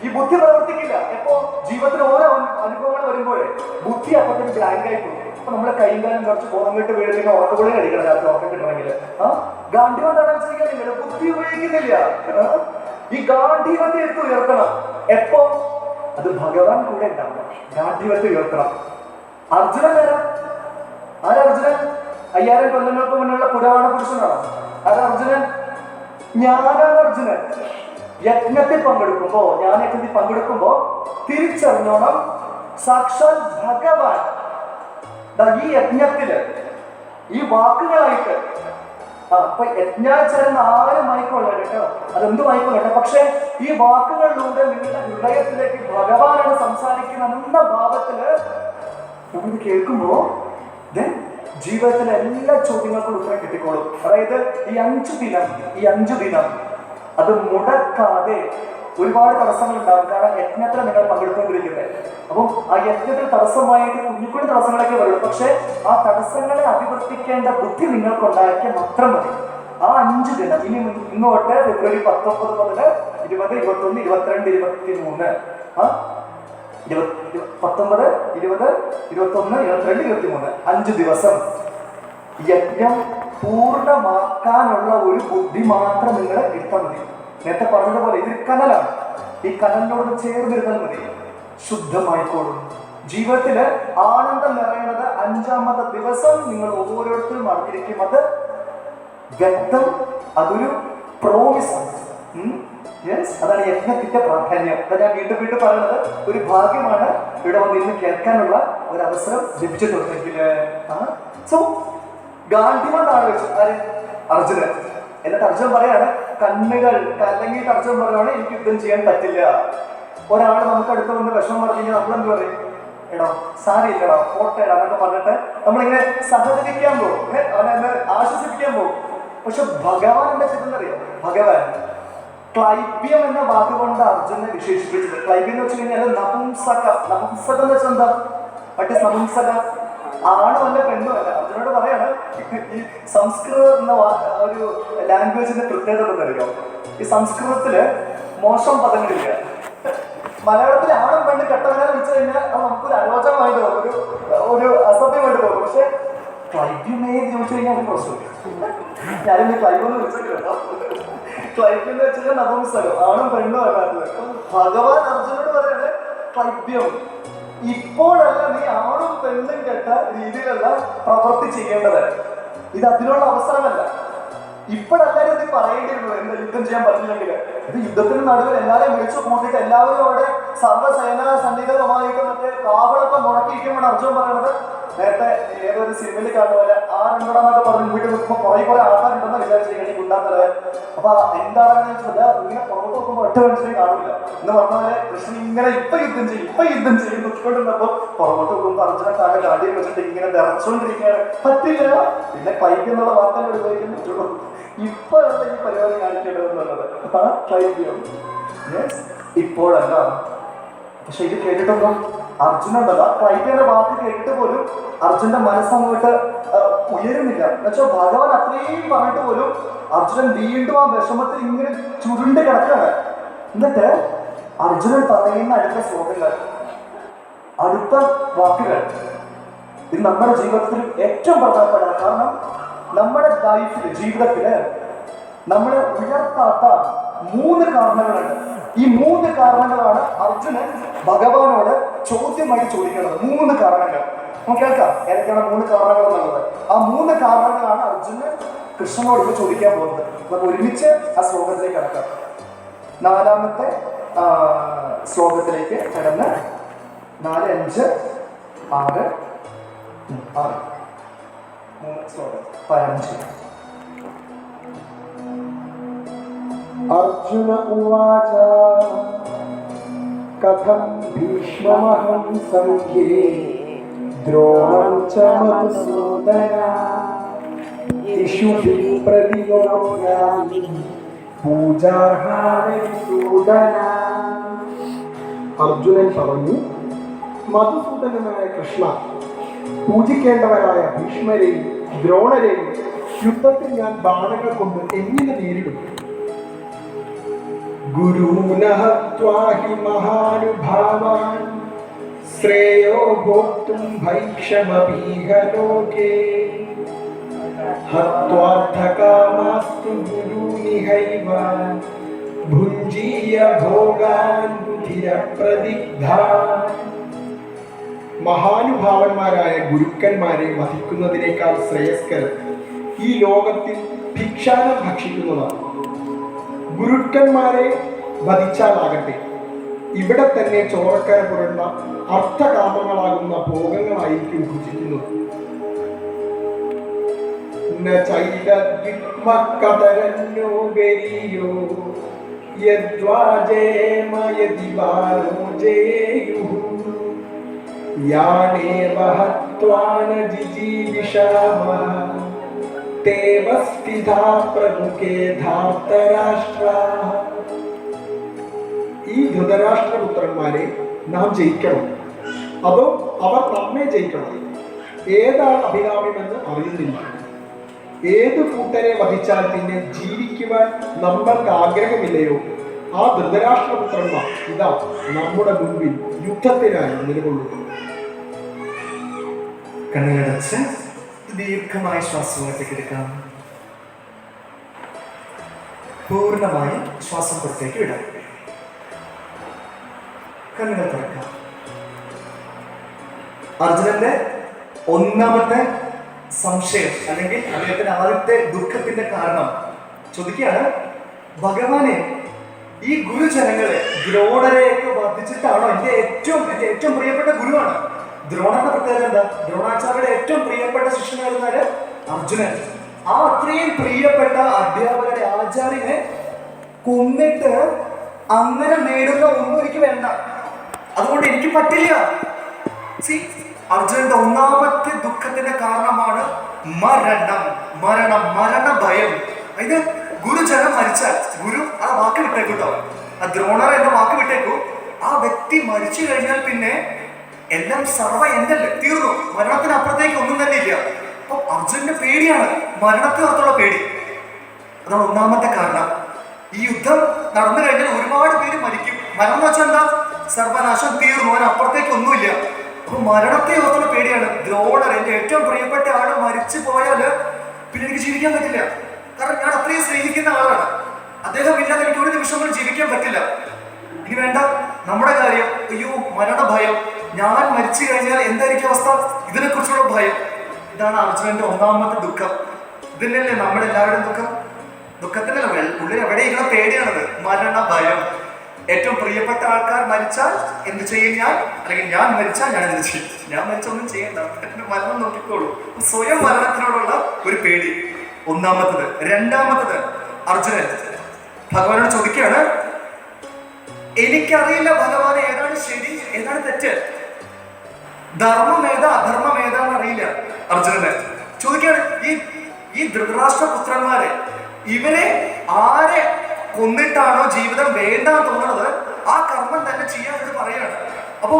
ഈ ബുദ്ധി പ്രവർത്തിക്കില്ല. എപ്പോ ജീവിതത്തിൽ ഓരോ അനുഭവങ്ങൾ വരുമ്പോഴേ ബുദ്ധി അപ്പത്തിന് ബ്ലാങ്കായി പോകും. അപ്പൊ നമ്മളെ കൈയും കാലം കുറച്ച് ബോധം വിട്ട് വീട്ടിലേക്ക് ഉറക്കപ്പൊളി കഴിക്കണം രാത്രി ഉറക്കം കിട്ടണമെങ്കിൽ. ഗാന്ധീവം തടവിച്ചിരിക്കാൻ നിങ്ങൾ ബുദ്ധി ഉപയോഗിക്കുന്നില്ല. ഈ ഗാന്ധീവത്തെ എടുത്ത് ഉയർത്തണം. എപ്പോ? അത് ഭഗവാൻ കൂടെ ഉണ്ടാവണം. ഗാന്ധീവത്തെ ഉയർത്തണം. അർജുനൻ ആരാ? അർജുനൻ 5000 കൊല്ലങ്ങൾക്ക് മുന്നുള്ള പുരാണ പുരുഷനാണ്. ആരാ അർജുനൻ? ഞാനാണ് അർജുനൻ. യജ്ഞത്തിൽ പങ്കെടുക്കുമ്പോ തിരിച്ചറിഞ്ഞോണം, സാക്ഷാൽ ഭഗവാൻ ഈ യജ്ഞത്തില് ഈ വാക്കുകളായിട്ട്. അപ്പൊ യജ്ഞാചരണം ആരുമായിക്കൊള്ളട്ടെ കേട്ടോ, അതെന്തുമായിക്കൊള്ളട്ടെ, പക്ഷെ ഈ വാക്കുകളിലൂടെ നിങ്ങളുടെ ഹൃദയത്തിലേക്ക് ഭഗവാനാണ് സംസാരിക്കുന്ന ഭാവത്തില് നമ്മൾ കേൾക്കുമ്പോ ജീവിതത്തിലെ എല്ലാ ചോദ്യങ്ങൾക്കും ഉത്തരം കിട്ടിക്കോളും. അതായത് ഈ 5 ദിനം അത് മുടക്കാതെ. ഒരുപാട് തടസ്സങ്ങൾ ഉണ്ടാകും, കാരണം യജ്ഞത്തിൽ നിങ്ങൾ പങ്കെടുത്തുകൊണ്ടിരിക്കുന്നത്. അപ്പം ആ യജ്ഞത്തിൽ തടസ്സമായിട്ട് കുഞ്ഞുകുഞ്ഞു തടസ്സങ്ങളൊക്കെ വരുള്ളൂ. പക്ഷെ ആ തടസ്സങ്ങളെ അഭിവർത്തിക്കേണ്ട ബുദ്ധി നിങ്ങൾക്കുണ്ടാക്കിയാൽ മാത്രം മതി. ആ 5 ദിനം ഇനി ഇങ്ങോട്ട് ഫെബ്രുവരി 19 മുതൽ 20, 21, 22, 23 19, 20, 21, 22, 23 5 ദിവസം യജ്ഞം പൂർണ്ണമാക്കാനുള്ള ഒരു ബുദ്ധി മാത്രം നിങ്ങൾ എടുത്താൽ മതി. നേരത്തെ പറഞ്ഞതുപോലെ ഇതൊരു കനലാണ്. ഈ കനലിനോട് ചേർന്നിരുന്നാൽ മതി, ശുദ്ധമായിക്കോളും. ജീവിതത്തില് ആനന്ദം നിറയുന്നത് 5ാമത്തെ ദിവസം നിങ്ങൾ ഓരോരുത്തരും അറിഞ്ഞിരിക്കും. അത് വ്യക്തം, അതൊരു പ്രോമിസ് ആണ്. യെസ്, അതാണ് യജ്ഞത്തിന്റെ പ്രാധാന്യം. അതാ ഞാൻ വീണ്ടും വീണ്ടും പറയുന്നത്, ഒരു ഭാഗ്യമാണ് ഇവിടെ വന്നിരുന്ന് കേൾക്കാനുള്ള ഒരു അവസരം ലഭിച്ചിട്ടുണ്ടെങ്കിൽ. സോ ഗാന്ധിമാൻ താഴെ വെച്ചു ആര്? അർജുനൻ. എന്നിട്ട് അർജുനൻ പറയാണ്, കണ്ണുകൾ കല്ലെങ്കിട്ട് അർജുനൻ പറയുകയാണ്, എനിക്ക് യുദ്ധം ചെയ്യാൻ പറ്റില്ല. ഒരാൾ നമുക്ക് അടുത്ത് വന്ന് വിഷമം പറഞ്ഞു കഴിഞ്ഞാൽ നമ്മളെന്ത് പറയും? എടോ സാരിയില്ലടോ കോട്ടയടാ എന്നൊക്കെ പറഞ്ഞിട്ട് നമ്മളിങ്ങനെ സഹകരിക്കാൻ പോകും, അവനെ ആശ്വസിപ്പിക്കാൻ പോകും. പക്ഷെ ഭഗവാൻ എന്താ ചെയ്തെന്നറിയോ? ഭഗവാൻ ക്ലൈബ്യം എന്ന വാക്കുകൊണ്ട് അർജുനെ വിശേഷിപ്പിച്ചത്. ക്ലൈബ്യം എന്ന് വെച്ച് കഴിഞ്ഞാൽ നപുംസകം. നപുംസകം എന്ന് വെച്ചാൽ എന്താ? മറ്റേ നപുംസകം ആണുമല്ല പെണ്ണുമല്ല. അർജുനോട് പറയാണ്, ഈ സംസ്കൃതം എന്ന ഒരു ലാംഗ്വേജിന്റെ പ്രത്യേകത എന്നറിയോ? ഈ സംസ്കൃതത്തില് മോശം പദങ്ങളില്ല. മലയാളത്തിൽ ആണും പെണ്ണ് കെട്ടവനെ വെച്ച് കഴിഞ്ഞാൽ അത് നമുക്കൊരു അരോചകമായിട്ട് തോന്നും, ഒരു അസഭ്യമായിട്ട് തോന്നും. പക്ഷെ ക്ലൈബ്യമേ ചോദിച്ചു കഴിഞ്ഞാൽ ഒരു പ്രശ്നമില്ല. ഞാനും ഈ ക്ലൈബ് എന്ന് വിളിച്ചിട്ടില്ല. ക്ലൈബ്യം എന്ന് വെച്ച് കഴിഞ്ഞാൽ നപുംസകം, ആണും പെണ്ണും അല്ലാത്തത്. ഭഗവാൻ അർജുനോട് പറയാണ്, ക്ലൈബ്യം ഇപ്പോഴല്ല നീ ആണും പെണ്ണും കെട്ട രീതിയിലുള്ള പ്രവൃത്തി ചെയ്യേണ്ടത്. ഇത് അതിനുള്ള അവസരമല്ല. ഇപ്പോഴല്ലാരും നീ പറയേണ്ടിയിരുന്നത് എന്താ യുദ്ധം ചെയ്യാൻ പറ്റില്ലെങ്കിൽ. ഇത് യുദ്ധത്തിന് നടുവിൽ എല്ലാവരെയും വിളിച്ചു കൂട്ടിയിട്ട് എല്ലാവരും അവിടെ സർവ്വസേനാ സന്നിഗ്ധമായിട്ട് മറ്റേ കാവളൊക്കെ മുടക്കിയിരിക്കുമ്പോൾ അർജുൻ പറയണത്, നേരത്തെ ഏതൊരു സിനിമയിൽ കാണുന്ന പോലെ ആ രണ്ടെണ്ണമൊക്കെ പറഞ്ഞ് വീട്ടിൽ നിൽക്കുമ്പോൾ കുറെ ആൾക്കാരുണ്ടെന്ന് വിചാരിച്ചു ഉണ്ടാകുന്നത്. അപ്പൊ എന്താണെന്ന് വെച്ചാൽ ഇങ്ങനെ പുറത്ത് നോക്കുമ്പോൾ ഒറ്റ മനുഷ്യനെ കാണില്ല എന്ന് പറഞ്ഞ പോലെ കൃഷ്ണൻ ഇങ്ങനെ ഇപ്പൊ യുദ്ധം ചെയ്യും നോക്കിക്കൊണ്ടിരുന്നപ്പോ പുറകോട്ട് നോക്കുമ്പോൾ അർജുനെ താഴെ ഗാഡിയെ വെച്ചിട്ട് ഇങ്ങനെ നിറച്ചുകൊണ്ടിരിക്കുകയാണ്. പറ്റില്ല. പിന്നെ ക്ലൈബ്യം എന്നുള്ള വാർത്തകൾ ഉപയോഗിക്കാൻ പറ്റുള്ളൂ. ഇപ്പോഴല്ല ഈ പരിപാടി കാണിക്കേണ്ടതെന്നുള്ളത്. ക്ലൈബ്യം ഇപ്പോഴല്ല. പക്ഷെ ഇത് കേട്ടിട്ടുണ്ടോ? അർജുനുണ്ടല്ലോ, ക്ലൈബ്യന്റെ വാക്ക് കേട്ടിട്ട് പോലും അർജുന്റെ മനസ്സങ്ങോട്ട് ഉയരുന്നില്ല. എന്നുവെച്ചാൽ ഭഗവാൻ അത്രയും പറഞ്ഞിട്ട് പോലും അർജുനൻ വീണ്ടും ആ വിഷമത്തിൽ ഇങ്ങനെ ചുരുണ്ട് കിടക്കാണ്. എന്നിട്ട് അർജുനൻ പറയുന്ന അടുത്ത ശ്ലോകങ്ങൾ, അടുത്ത വാക്കുകൾ, ഇത് നമ്മുടെ ജീവിതത്തിൽ ഏറ്റവും പ്രധാനപ്പെട്ടതാണ്. കാരണം നമ്മുടെ ലൈഫിൽ ജീവിതത്തില് നമ്മളെ ഉയർത്താത്ത 3 കാരണങ്ങളുണ്ട്. ഈ 3 കാരണങ്ങളാണ് അർജുനൻ ഭഗവാനോട് ചോദ്യമായി ചോദിക്കുന്നത്. 3 കാരണങ്ങൾ നമുക്ക് കേൾക്കാം. ഏതൊക്കെയാണ് 3 കാരണങ്ങൾ എന്നുള്ളത്? ആ 3 കാരണങ്ങളാണ് അർജുനൻ കൃഷ്ണനോട് ഇപ്പൊ ചോദിക്കാൻ പോകുന്നത്. നമുക്ക് ഒരുമിച്ച് ആ ശ്ലോകത്തിലേക്ക് കിടക്കാം. 4ാമത്തെ ശ്ലോകത്തിലേക്ക് കിടന്ന് 4, 5, 6, 3 ശ്ലോകം പരഞ്ചി. അർജുന ഉവാച കഥം ഭീഷ്മമഹം സംഖ്യേ ദ്രോണം ച മധുസൂദന ഇഷുഭിഃ പ്രതിയോഗ്യാമി പൂജാർഹാനസൂദന. അർജുനൻ പറഞ്ഞു, മധുസൂദനനായ കൃഷ്ണ, പൂജിക്കേണ്ടവരായ ഭീഷ്മരെയും ദ്രോണരെയും യുദ്ധത്തിൽ ഞാൻ ബാണങ്ങൾ കൊണ്ട് എങ്ങനെ നേരിടും? ഗുരൂനഃ ത്വാഹി മഹാനുഭാവാൻ ശ്രേയോ ഭോക്തും ഭൈക്ഷമപീഹ ലോകേ ഹത്വാർത്ഥകാമാസ്തു ഗുരൂനിഹൈവ ഭുഞ്ജീയ ഭോഗാൻ രുധിരപ്രദിഗ്ധാൻ. മഹാനുഭാവന്മാരായ ഗുരുക്കന്മാരെ വധിക്കുന്നതിനേക്കാൾ ശ്രേയസ്കരം ഈ ലോകത്തിൽ ഭിക്ഷാനം ഭക്ഷിക്കുന്നതാണ്. ഗുരുക്കന്മാരെ വധിച്ചാലാകട്ടെ ഇവിടെ തന്നെ ചോരക്കര പുരണ്ട അർത്ഥകാമങ്ങളാകുന്ന ഭോഗങ്ങളായിരിക്കും ഭുജിക്കുന്നത്. ഈ ധൃതരാഷ്ട്രപുത്രന്മാരെ നാം ജയിക്കണം, അതോ അവർ നമ്മെ ജയിക്കണം? ഏതാണ് അഭികാമ്യമെന്ന് അറിയുന്നില്ല. ഏത് കൂട്ടരെ വധിച്ചാൽ പിന്നെ ജീവിക്കുവാൻ നമ്മൾക്ക് ആഗ്രഹമില്ലയോ? ആ ധൃതരാഷ്ട്രപുത്രന്മാർ ഇതാ നമ്മുടെ മുൻപിൽ യുദ്ധത്തിനായി നിലകൊള്ളുന്നു. കണ്ണുകടച്ച് ദീർഘമായ ശ്വാസത്തിലേക്ക് എടുക്കാം. പൂർണ്ണമായി ശ്വാസം പുറത്തേക്ക് വിടാം. കണ്ണുകൾ തുറക്കാം. അർജുനന്റെ 1ാമത്തെ സംശയം അല്ലെങ്കിൽ അദ്ദേഹത്തിന്റെ ആദ്യത്തെ ദുഃഖത്തിന്റെ കാരണം ചോദിക്കുകയാണ്, ഭഗവാനെ ഈ ഗുരുജനങ്ങളെ ദ്രോണരെയൊക്കെ വധിച്ചിട്ടാണോ എന്റെ ഏറ്റവും പ്രിയപ്പെട്ട ഗുരുവാണ് ദ്രോണന്റെ പ്രത്യേകത എന്താ? ദ്രോണാചാര്യയുടെ ഏറ്റവും പ്രിയപ്പെട്ട ശിഷ്യനായിരുന്നാല് അർജുനൻ. ആ അത്രയും പ്രിയപ്പെട്ട അധ്യാപകരെ ആചാര്യനെ കൊന്നിട്ട് അങ്ങനെ നേടുന്ന ഒന്നും എനിക്ക് വേണ്ട, അതുകൊണ്ട് എനിക്ക് പറ്റില്ല. അർജുനന്റെ ഒന്നാമത്തെ ദുഃഖത്തിന്റെ കാരണമാണ് മരണഭയം. അതായത് ഗുരുജനം മരിച്ചാൽ, ഗുരു ആ വാക്ക് വിട്ടേക്കൂട്ടോ, ആ ദ്രോണർ എന്ന വാക്ക് വിട്ടേക്കൂ, ആ വ്യക്തി മരിച്ചു കഴിഞ്ഞാൽ പിന്നെ എല്ലാം സർവ്വ എന്തല്ലേ, തീർന്നു, മരണത്തിനപ്പുറത്തേക്ക് ഒന്നും തന്നെ ഇല്ല. അപ്പൊ അർജുനന്റെ പേടിയാണ്, മരണത്തിനകത്തുള്ള പേടി. അതാണ് ഒന്നാമത്തെ കാരണം. ഈ യുദ്ധം നടന്നു കഴിഞ്ഞാൽ ഒരുപാട് പേര് മരിക്കും. മരണം എന്ന് വെച്ചാൽ എന്താ? സർവനാശം, തീർന്നു, അതിനപ്പുറത്തേക്ക് ഒന്നുമില്ല. അപ്പൊ മരണത്തെ ഓർത്തുള്ള പേടിയാണ്. ദ്രോണർ, എന്റെ ഏറ്റവും പ്രിയപ്പെട്ട ആള് മരിച്ചു പോയാല് പിന്നെ എനിക്ക് ജീവിക്കാൻ പറ്റില്ല. കാരണം ഞാൻ അത്രയും സ്നേഹിക്കുന്ന ആളാണ്. അദ്ദേഹം ഇല്ലാതെ എനിക്ക് ഒരു നിമിഷം പോലും ജീവിക്കാൻ പറ്റില്ല. ഇനി വേണ്ട നമ്മുടെ കാര്യം, അയ്യോ മരണഭയം, ഞാൻ മരിച്ചു കഴിഞ്ഞാൽ എന്തായിരിക്കും അവസ്ഥ, ഇതിനെ കുറിച്ചുള്ള ഭയം. ഇതാണ് അർജുനന്റെ ഒന്നാമത്തെ ദുഃഖം. ഇതിനല്ലേ നമ്മുടെ എല്ലാവരുടെയും ദുഃഖം? ദുഃഖത്തിനല്ല, ഉള്ളിൽ എവിടെയുള്ള പേടിയാണത്, മരണഭയം. ഏറ്റവും പ്രിയപ്പെട്ട ആൾക്കാർ മരിച്ചാൽ എന്ത് ചെയ്യും ഞാൻ, അല്ലെങ്കിൽ ഞാൻ മരിച്ചാൽ ഞാൻ എന്ത് ചെയ്യും? ഞാൻ മരിച്ചൊന്നും ചെയ്യണ്ട, മരണം നോക്കിക്കോളൂ. സ്വയം മരണത്തിനോടുള്ള ഒരു പേടി ഒന്നാമത്തത്. രണ്ടാമത്തത്, അർജുനൻ ഭഗവാനോട് ചോദിക്കുകയാണ്, എനിക്കറിയില്ല ഭഗവാൻ ഏതാണ് ശരി ഏതാണ് തെറ്റ്, ധർമ്മം ഏതാ അധർമ്മം ഏതാന്ന് അറിയില്ല. അർജുനനെ ചോദിക്കുകയാണ്, ഈ ധൃതരാഷ്ട്രപുത്രന്മാരെ, ഇവരെ ആരെ കൊന്നിട്ടാണോ ജീവിതം വേണ്ട തോന്നുന്നത് ആ കർമ്മം തന്നെ ചെയ്യാൻ ഇത് പറയാണ്. അപ്പൊ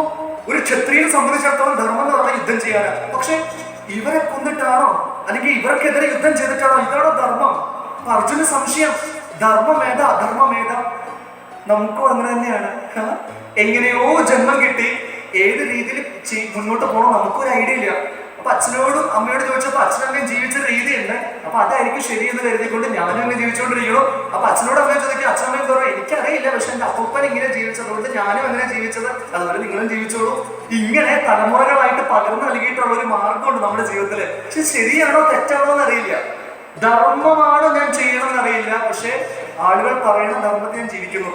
ഒരു ക്ഷത്രിയനെ സംബന്ധിച്ചിടത്തോളം ധർമ്മം എന്ന് പറഞ്ഞാൽ യുദ്ധം ചെയ്യാനാണ്. പക്ഷെ ഇവരെ കൊന്നിട്ടാണോ അല്ലെങ്കിൽ ഇവർക്കെതിരെ യുദ്ധം ചെയ്തിട്ടാണോ, ഇതാണോ ധർമ്മം? അപ്പൊ അർജുന സംശയം, ധർമ്മം ഏതാ അധർമ്മം ഏതാ? നമുക്കും അങ്ങനെ തന്നെയാണ്. എങ്ങനെയോ ജന്മം കിട്ടി, ഏത് രീതിയിൽ മുന്നോട്ട് പോകണം നമുക്കൊരു ഐഡിയ ഇല്ല. അപ്പൊ അച്ഛനോടും അമ്മയോടും ചോദിച്ചപ്പോ അച്ഛനമ്മയും ജീവിച്ച രീതിയുണ്ട്, അപ്പൊ അതായിരിക്കും ശരിയെന്ന് കരുതിക്കൊണ്ട് ഞാനും അങ്ങനെ ജീവിച്ചുകൊണ്ടിരിക്കണം. അപ്പൊ അച്ഛനോട് അമ്മയും ചോദിക്കും, അച്ഛനമ്മയും പറയും എനിക്കറിയില്ല, പക്ഷെ എന്റെ അപ്പൂപ്പൻ ഇങ്ങനെ ജീവിച്ചത് കൊണ്ട് ഞാനും അങ്ങനെ ജീവിച്ചത്, അതുപോലെ നിങ്ങളും ജീവിച്ചോളൂ. ഇങ്ങനെ തലമുറകളായിട്ട് പകർന്നു നൽകിയിട്ടുള്ള ഒരു മാർഗമുണ്ട് നമ്മുടെ ജീവിതത്തില്. പക്ഷെ ശരിയാണോ തെറ്റാണോ എന്നറിയില്ല, ധർമ്മമാണോ ഞാൻ ചെയ്യണം എന്നറിയില്ല, പക്ഷെ ആളുകൾ പറയണ ധർമ്മത്തെ ഞാൻ ജീവിക്കുന്നു.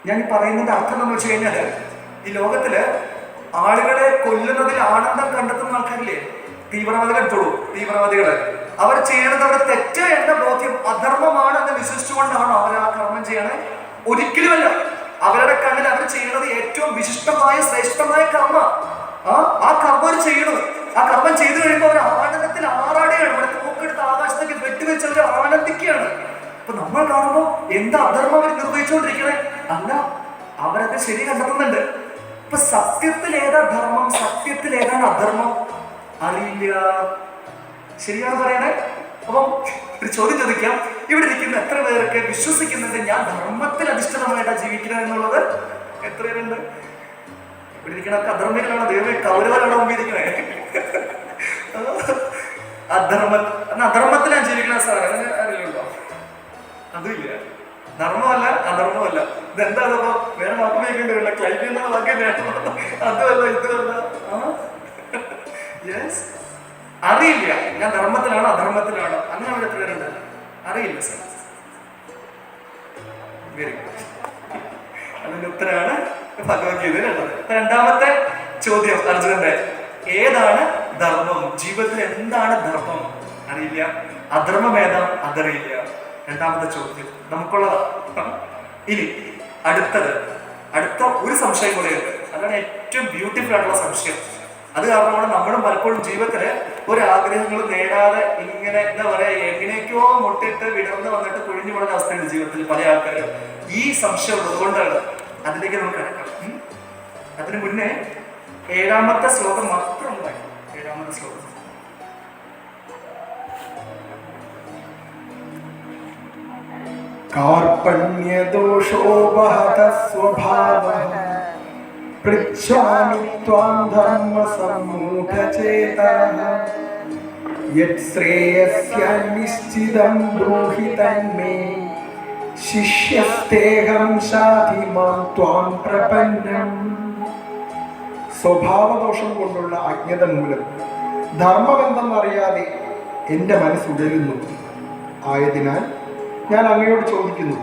ഞാൻ ഈ പറയുന്നതിന്റെ അർത്ഥം എന്ന് വെച്ച് കഴിഞ്ഞാല്, ഈ ലോകത്തില് ആളുകളെ കൊല്ലുന്നതിൽ ആനന്ദം കണ്ടെത്തുന്ന ആൾക്കാരില്ലേ, തീവ്രവാദികൾ എടുത്തോളൂ, തീവ്രവാദികള് അവർ ചെയ്യണത് അവർ തെറ്റ് എന്ന ബോധ്യം, അധർമ്മമാണ് എന്ന് വിശ്വസിച്ചുകൊണ്ടാണോ അവർ ആ കർമ്മം ചെയ്യണേ? ഒരിക്കലുമല്ല. അവരുടെ കണ്ണിൽ അവർ ചെയ്യണത് ഏറ്റവും വിശിഷ്ടമായ ശ്രേഷ്ഠമായ കർമ്മ. ആ കർമ്മം അവർ ചെയ്യണു. ആ കർമ്മം ചെയ്തു കഴിയുമ്പോൾ അവർ ആനന്ദത്തിൽ ആറാടുകയാണ്. അവിടെ തോക്കെടുത്ത് ആകാശത്തേക്ക് വെട്ടിവെച്ച് അവർ ആനന്ദിക്കുകയാണ്. അപ്പൊ നമ്മൾ കാണുമ്പോൾ എന്താ അധർമ്മം അവർ നിർവഹിച്ചുകൊണ്ടിരിക്കണേ? അല്ല, അവരൊക്കെ ശരി കണ്ടെത്തുന്നുണ്ട്. ഇപ്പൊ സത്യത്തിൽ ഏതാ ധർമ്മം, സത്യത്തിൽ ഏതാണ് അധർമ്മം അറിയില്ല. ശരിയാണ് പറയണേ. അപ്പം ഒരു ചോദ്യം ചോദിക്കാം, ഇവിടെ ഇരിക്കുന്ന എത്ര പേർക്ക് വിശ്വസിക്കുന്നുണ്ട് ഞാൻ ധർമ്മത്തിൽ അധിഷ്ഠിതമായിട്ടാണ് ജീവിക്കുന്നത് എന്നുള്ളത്? എത്ര പേരുണ്ട്? ഇവിടെ ഇരിക്കണൊക്കെ അധർമ്മികളാണോ? ദൈവമേ, കൗരവരാണോ മുമ്പിൽ ഇരിക്കണേ? അധർമ്മത്തിലാണ് ജീവിക്കണ സാർ അറിയുള്ളൂ? അതുമില്ല. ധർമ്മമല്ല അധർമ്മമല്ല. ഇതെന്താ അതപ്പോ വേറെ വാക്ക് വയ്ക്കേണ്ടില്ല, ക്ലൈംബ് എന്ന വാക്ക് അതുമല്ല ഇതുമല്ല. യെസ്, അറിയില്ല ഞാൻ ധർമ്മത്തിലാണോ അധർമ്മത്തിലാണോ, അങ്ങനെ അവിടെ എത്ര പേരുണ്ട്? അറിയില്ല സാർ. Very good. അതിന്റെ ഉത്തരമാണ് ഭഗവത്ഗീതയിലുള്ളത്. രണ്ടാമത്തെ ചോദ്യം അർജുനന്റെ, ഏതാണ് ധർമ്മം, ജീവിതത്തിൽ എന്താണ് ധർമ്മം അറിയില്ല, അധർമ്മം ഏതാ അതറിയില്ല. രണ്ടാമത്തെ ചോദ്യം നമുക്കുള്ളതാ. ഇനി അടുത്ത ഒരു സംശയം കൂടെയുണ്ട്. അതാണ് ഏറ്റവും ബ്യൂട്ടിഫുൾ ആയിട്ടുള്ള സംശയം. അത് കാരണമാണ് നമ്മളും പലപ്പോഴും ജീവിതത്തില് ഒരാഗ്രഹങ്ങളും നേടാതെ ഇങ്ങനെ എന്താ പറയാ എങ്ങനെയൊക്കെയോ മുട്ടിട്ട് വിടർന്ന് വന്നിട്ട് കുഴിഞ്ഞു പോകുന്ന അവസ്ഥയുണ്ട് ജീവിതത്തിൽ പല ആൾക്കാരും. ഈ സംശയം ഉള്ളതുകൊണ്ടാണ്. അതിലേക്ക് നമുക്ക് കിടക്കാം. അതിനു മുന്നേ 7ാമത്തെ ശ്ലോകം മാത്രം ഉണ്ടായി. 7ാമത്തെ ശ്ലോകം. कार्पण्यदोषोपहतः स्वभावः पृच्छामि त्वां धर्मसम्मूढचेतः यत्श्रेयस्यान्निश्चितं ब्रूहि तन्मे शिष्यस्तेऽहं शाधि मां त्वां प्रपन्नम्. സ്വഭാവദോഷം കൊണ്ടുള്ള അജ്ഞത മൂലം ധർമ്മബന്ധം അറിയാതെ എൻ്റെ മനസ്സുടരുന്നു. ആയതിനാൽ ഞാൻ അങ്ങയോട് ചോദിക്കുന്നു,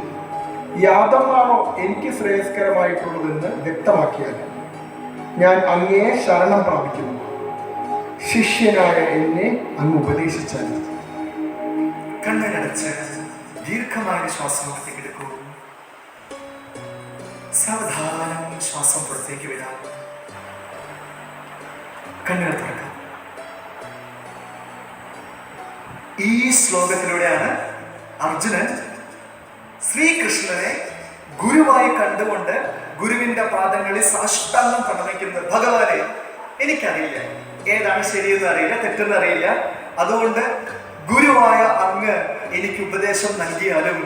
യാതൊന്നാണോ എനിക്ക് ശ്രേയസ്കരമായിട്ടുള്ളതെന്ന് വ്യക്തമാക്കിയാൽ ഞാൻ അങ്ങയെ ശരണം പ്രാപിക്കുന്നു. ശിഷ്യനായ എന്നെ അങ്ങ് ഉപദേശിച്ചാൽ. കണ്ണടച്ച് ദീർഘമായ ശ്വാസം എടുക്കൂ. സാവധാനം ശ്വാസം പുറത്തേക്ക് വിടാം. കണ്ണുകൾ തുറക്കാം. ഈ ശ്ലോകത്തിലൂടെയാണ് അർജുനൻ ശ്രീകൃഷ്ണനെ ഗുരുവായി കണ്ടുകൊണ്ട് ഗുരുവിന്റെ പാദങ്ങളിൽ സാഷ്ടാംഗം പ്രണമിക്കുന്നത്. ഭഗവാനെ, എനിക്കറിയില്ല ഏതാണ് ശരിയെന്ന് അറിയില്ല, തെറ്റെന്ന് അറിയില്ല. അതുകൊണ്ട് ഗുരുവായ അങ്ങ് എനിക്ക് ഉപദേശം നൽകിയാലും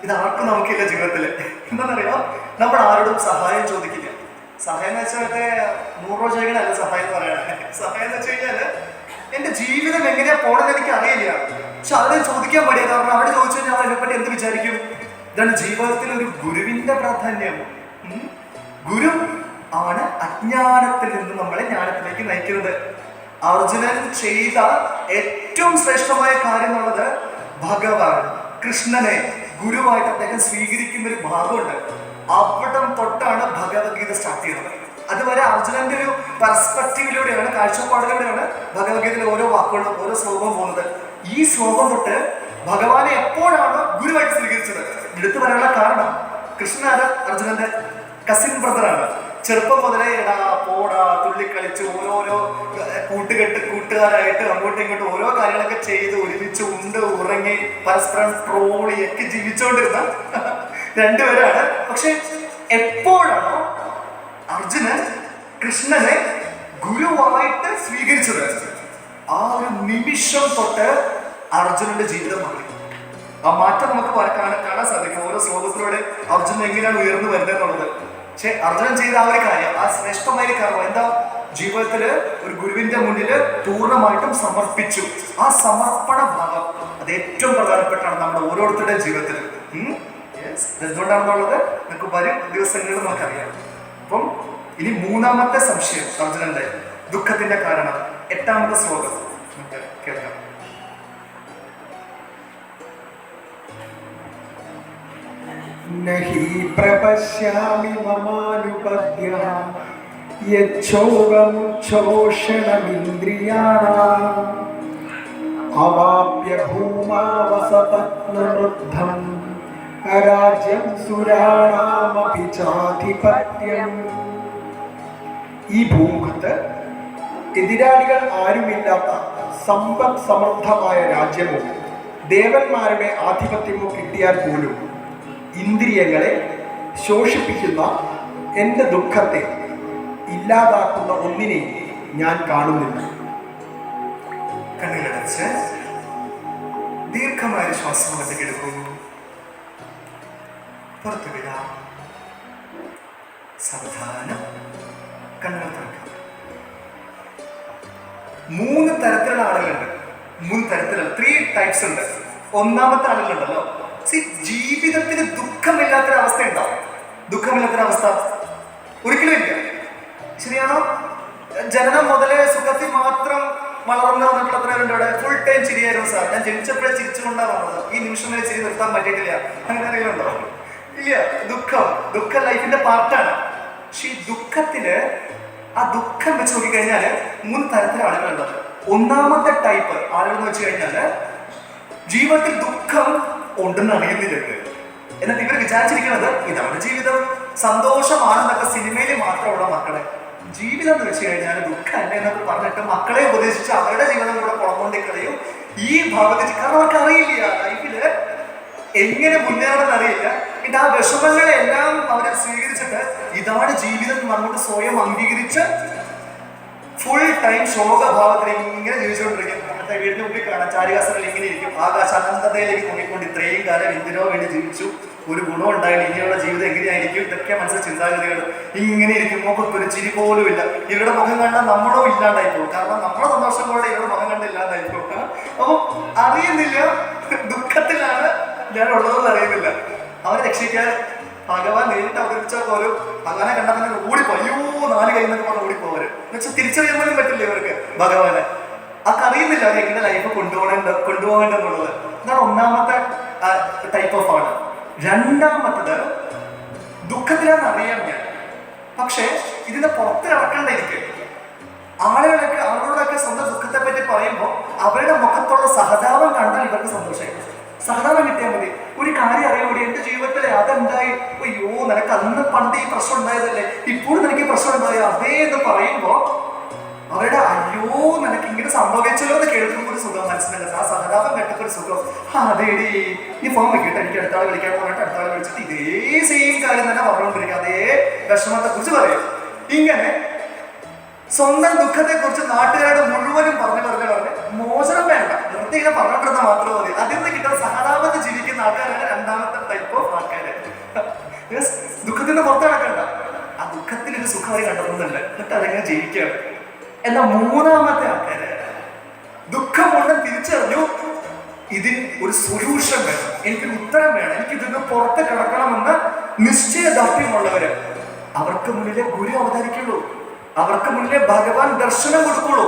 ഇത് ആർക്കും നമുക്കില്ല ജീവിതത്തിൽ. എന്താണെന്നറിയോ, നമ്മൾ ആരോടും സഹായം ചോദിക്കില്ല. സഹായം എന്ന് വെച്ചാൽ 100 രൂപ ചോദിക്കണല്ല സഹായം എന്ന് പറയണേ. സഹായം എന്ന് വെച്ച് കഴിഞ്ഞാല് എന്റെ ജീവിതം എങ്ങനെയാ പോണെന്ന് എനിക്ക് അറിയില്ല, പക്ഷെ അവരെ ചോദിക്കാൻ പാടില്ല. കാരണം അവിടെ ചോദിച്ചു കഴിഞ്ഞാൽ അതിനെപ്പറ്റി എന്ത് വിചാരിക്കും? ഇതാണ് ജീവിതത്തിൽ ഒരു ഗുരുവിന്റെ പ്രാധാന്യം. ഗുരു ആണ് അജ്ഞാനത്തിൽ നിന്ന് നമ്മളെ ജ്ഞാനത്തിലേക്ക് നയിക്കുന്നത്. അർജുനൻ ചെയ്ത ഏറ്റവും ശ്രേഷ്ഠമായ കാര്യം എന്നുള്ളത് ഭഗവാൻ കൃഷ്ണനെ ഗുരുവായിട്ട് അദ്ദേഹം സ്വീകരിക്കുന്ന ഒരു ഭാഗമുണ്ട്. അവിടം തൊട്ടാണ് ഭഗവത്ഗീത സ്റ്റാർട്ട് ചെയ്യുന്നത്. അതുവരെ അർജുനന്റെ ഒരു പെർസ്പെക്റ്റീവിലൂടെയാണ്, കാഴ്ചപ്പാടിലൂടെയാണ് ഭഗവത്ഗീതയിലെ ഓരോ വാക്കുകളും ഓരോ ശ്ലോകവും പോകുന്നത്. ഈ ശ്ലോകം തൊട്ട് ഭഗവാനെ എപ്പോഴാണ് ഗുരുവായിട്ട് സ്വീകരിച്ചത് എടുത്തു പറയാനുള്ള കാരണം, കൃഷ്ണനാണ് അർജുനന്റെ കസിൻ ബ്രദറാണ്. ചെറുപ്പം മുതലേ എടാ പോടാ തുള്ളിക്കളിച്ച് ഓരോരോ കൂട്ടുകാരായിട്ട് അങ്ങോട്ടും ഇങ്ങോട്ടും ഓരോ കാര്യങ്ങളൊക്കെ ചെയ്ത് ഒരുമിച്ച് ഉണ്ട് ഉറങ്ങി പരസ്പരം ട്രോളിയൊക്കെ ജീവിച്ചുകൊണ്ടിരുന്ന രണ്ടുപേരാണ്. പക്ഷെ എപ്പോഴാണോ അർജുനൻ കൃഷ്ണനെ ഗുരുവായിട്ട് സ്വീകരിച്ചത്, ആ ഒരു നിമിഷം തൊട്ട് അർജുനന്റെ ജീവിതം മാറി. ആ മാറ്റം നമുക്ക് കാണാൻ സാധിക്കും ഓരോ ശ്ലോകത്തിലൂടെ അർജുനൻ എങ്ങനെയാണ് ഉയർന്നു വരുന്നത് എന്നുള്ളത്. പക്ഷെ അർജുനൻ ചെയ്ത ആ ഒരു കാര്യം, ആ ശ്രേഷ്ഠമായ കാര്യം എന്താ? ജീവിതത്തില് ഒരു ഗുരുവിന്റെ മുന്നില് പൂർണ്ണമായിട്ടും സമർപ്പിച്ചു. ആ സമർപ്പണ ഭാവം അത് ഏറ്റവും പ്രധാനപ്പെട്ടാണ് നമ്മുടെ ഓരോരുത്തരുടെയും ജീവിതത്തിൽ. എന്തുകൊണ്ടാണെന്നുള്ളത് നമുക്ക് വരും ദിവസങ്ങളിൽ നമുക്കറിയാം. അപ്പം ഇനി മൂന്നാമത്തെ സംശയം അർജുനന്റെ ദുഃഖത്തിന്റെ കാരണം, 8ാമത്തെ ശ്ലോകം നമുക്ക് കേൾക്കാം. നഹി പ്രപശ്യാമി മമാനുപദ്യഃ യച്ഛോഗമുച്ഛോഷണമിന്ദ്രിയാണാം അവാപ്യ ഭൂമാവസപത്നവൃദ്ധം രാജ്യം സുരാണാമപി ചാധിപത്യം. ഈ ഭൂമുഖത്ത് എതിരാളികൾ ആരുമില്ലാത്ത സമ്പദ് സമൃദ്ധമായ രാജ്യമോ ദേവന്മാരുടെ ആധിപത്യമോ കിട്ടിയാൽ പോലും ഇന്ദ്രിയങ്ങളെ ശോഷിപ്പിക്കുന്ന എൻ്റെ ദുഃഖത്തെ ഇല്ലാതാക്കുന്ന ഒന്നിനെയും ഞാൻ കാണുന്നില്ല. കണ്ണുകളടച്ച് ദീർഘമായ ശ്വാസം എടുക്കും. പുറത്തു വിടാം. സാവധാനം കണ്ണുകൾ തുറക്കാം. 3 തരത്തിലുള്ള ആളുകളുണ്ട്. 3 ടൈപ്സ് ഉണ്ട്. ഒന്നാമത്തെ ആളുകളുണ്ടല്ലോ, ജീവിതത്തിന് ദുഃഖമില്ലാത്തൊരവസ്ഥ ഉണ്ടാവും. ദുഃഖമില്ലാത്തൊരവസ്ഥ ഒരിക്കലും ഇല്ല. ശരിയാണോ? ജനനം മുതലേ സുഖത്തിൽ മാത്രം വളർന്നു വന്നിട്ടുള്ള എത്രയുണ്ട് ഇവിടെ? ഫുൾ ടൈം ചിരിയായിരുന്നു സാർ, ഞാൻ ജനിച്ചപ്പോഴേ ചിരിച്ചുകൊണ്ടാണ് വന്നത്, ഈ നിമിഷം വരെ ചിരി നിർത്താൻ പറ്റിയിട്ടില്ല. അങ്ങനെ അറിയുന്നുണ്ടോ? ഇല്ല. ദുഃഖം ലൈഫിന്റെ പാർട്ടാണ്. പക്ഷെ ഈ ദുഃഖത്തില് ആ ദുഃഖം വെച്ച് നോക്കിക്കഴിഞ്ഞാല് 3 തരത്തിലുള്ള ആളുകളുള്ളത്. ഒന്നാമത്തെ ടൈപ്പ് ആളുകൾ എന്ന് വെച്ച് കഴിഞ്ഞാല് ജീവിതത്തിൽ ദുഃഖം ഉണ്ടെന്ന് അറിയുന്നില്ല. എന്നിട്ട് ഇവർ വിചാരിച്ചിരിക്കുന്നത് ഇതാണ് ജീവിതം, സന്തോഷമാണെന്നൊക്കെ സിനിമയിൽ മാത്രമുള്ള മക്കളെ. ജീവിതം എന്ന് വെച്ച് കഴിഞ്ഞാൽ ദുഃഖമല്ല എന്നൊക്കെ പറഞ്ഞിട്ട് മക്കളെ ഉപദേശിച്ച് അവരുടെ ജീവിതം കൂടെ പുറമോണ്ടി കളയും. ഈ ഭാഗത്ത് കാരണം അവർക്ക് അറിയില്ല ലൈഫില് എങ്ങനെ മുന്നേറണമെന്ന് അറിയില്ല. പിന്നെ ആ വിഷമങ്ങളെല്ലാം അവരെ സ്വീകരിച്ചിട്ട് ഇതാണ് ജീവിതം അങ്ങോട്ട് സ്വയം അംഗീകരിച്ച് ഫുൾ ടൈം ശോകഭാവത്തിൽ ഇങ്ങനെ ജീവിച്ചുകൊണ്ടിരിക്കും. നമ്മുടെ വീടിന് മുമ്പിൽ കാണാം ചാരികാസനങ്ങൾ ഇങ്ങനെ ഇരിക്കും, ആകാശ അനന്തതയിലേക്ക് നോക്കിക്കൊണ്ട് ഇത്രയും കാലം എന്തിനോ വേണ്ടി ജീവിച്ചു, ഒരു ഗുണം ഉണ്ടായാലും ഇനിയുള്ള ജീവിതം എങ്ങനെയായിരിക്കും, ഇതൊക്കെ മനസ്സിൽ ചിന്താഗതികൾ ഇങ്ങനെ ഇരിക്കും. മുഖത്തൊരു ചിരി പോലും ഇല്ല. ഇവരുടെ മുഖം കണ്ടാൽ നമ്മളോ ഇല്ലാണ്ടായി പോകും. കാരണം നമ്മുടെ സന്തോഷം കൊണ്ട് ഇവരുടെ മുഖം കണ്ട് ഇല്ലാണ്ടായി പോകും. അപ്പം അറിയുന്നില്ല ദുഃഖത്തിലാണ് ഞാൻ ഉള്ളതെന്ന് അറിയുന്നില്ല. അവരെ രക്ഷിക്കാൻ ഭഗവാൻ നേരിട്ട് അവതരിച്ചാൽ പോലും ഭഗവാനെ കണ്ടാൽ തന്നെ ഓടിപ്പോ, അയ്യോ 4 കൈ എന്നൊക്കെ പറഞ്ഞ് ഓടിപ്പോവര്. എന്നുവെച്ചാൽ തിരിച്ചറിയാൻ പോലും പറ്റില്ല ഇവർക്ക് ഭഗവാനെ. അതൊക്കെ അറിയുന്നില്ല അവരെങ്ങനെ ലൈഫ് കൊണ്ടുപോകേണ്ടെന്നുള്ളത്. ഇതാണ് ഒന്നാമത്തെ ടൈപ്പ് ഓഫ് ആള്. രണ്ടാമത്തത് ദുഃഖത്തിലാന്ന് അറിയാം ഞാൻ, പക്ഷെ ഇതിന്റെ പുറത്ത് കിടക്കണ്ടായിരിക്കും. ആളുകളോടൊക്കെ സ്വന്തം ദുഃഖത്തെ പറ്റി പറയുമ്പോൾ അവരുടെ മുഖത്തുള്ള സഹതാപം കണ്ടാൽ ഇവർക്ക് സന്തോഷമായി. സഹതാപം കിട്ടിയാൽ മതി. ഒരു കാര്യം അറിയാൻ വേണ്ടി എന്റെ ജീവിതത്തിൽ അതെന്തായി, അയ്യോ നിനക്ക് അന്ന് പണ്ട് ഈ പ്രശ്നം ഉണ്ടായതല്ലേ, ഇപ്പോഴും നിനക്ക് ഈ പ്രശ്നം ഉണ്ടായോ അതേ എന്ന് പറയുമ്പോ അവരുടെ അയ്യോ നിനക്ക് ഇങ്ങനെ സംഭവിച്ചല്ലോ എന്ന് കേൾക്കുമ്പോൾ ഒരു സുഖം മനസ്സിലാക്കുക. ആ സഹതാപം കേട്ടപ്പോൾ ഒരു സുഖം. അതേടി ഈ ഫോൺ വെക്കിട്ട് എനിക്ക് അടുത്താളെ വിളിക്കാൻ പറഞ്ഞിട്ട് അടുത്താളെ വിളിച്ചിട്ട് ഇതേ സെയിം കാര്യം തന്നെ പറഞ്ഞുകൊണ്ടിരിക്കുക, അതേ വിഷമത്തെ കുറിച്ച് പറയും. ഇങ്ങനെ സ്വന്തം ദുഃഖത്തെ കുറിച്ച് നാട്ടുകാരുടെ മുഴുവനും പറഞ്ഞ് മോചനം വേണ്ട, നിർത്തി ഇങ്ങനെ പറഞ്ഞിട്ടുണ്ടെന്ന് മാത്രം മതി. അതിൽ നിന്ന് കിട്ടുന്ന സഹതാപത്തിൽ ജീവിക്കുന്ന ആൾക്കാരാണ് രണ്ടാമത്തെ ടൈപ്പ് ഓഫ് ആൾക്കാര്. ദുഃഖത്തിന്റെ പുറത്ത് കിടക്കണ്ട, ആ ദുഃഖത്തിൽ ഒരു സുഖമായി കണ്ടെത്തുന്നുണ്ട്, എന്നിട്ട് അതെങ്ങനെ ജീവിക്കുകയാണ്. എന്നാൽ മൂന്നാമത്തെ ആൾക്കാര് ദുഃഖമുണ്ട് തിരിച്ചറിഞ്ഞു, ഇതിന് ഒരു സൊല്യൂഷൻ വേണം, എനിക്കൊരു ഉത്തരം വേണം, എനിക്ക് ഇതിന് പുറത്ത് കിടക്കണമെന്ന് നിശ്ചയദാർഢ്യമുള്ളവര്, അവർക്ക് മുന്നിലെ ഗുരു അവതരിക്കുള്ളൂ, അവർക്ക് മുന്നിലെ ഭഗവാൻ ദർശനം കൊടുക്കുള്ളൂ.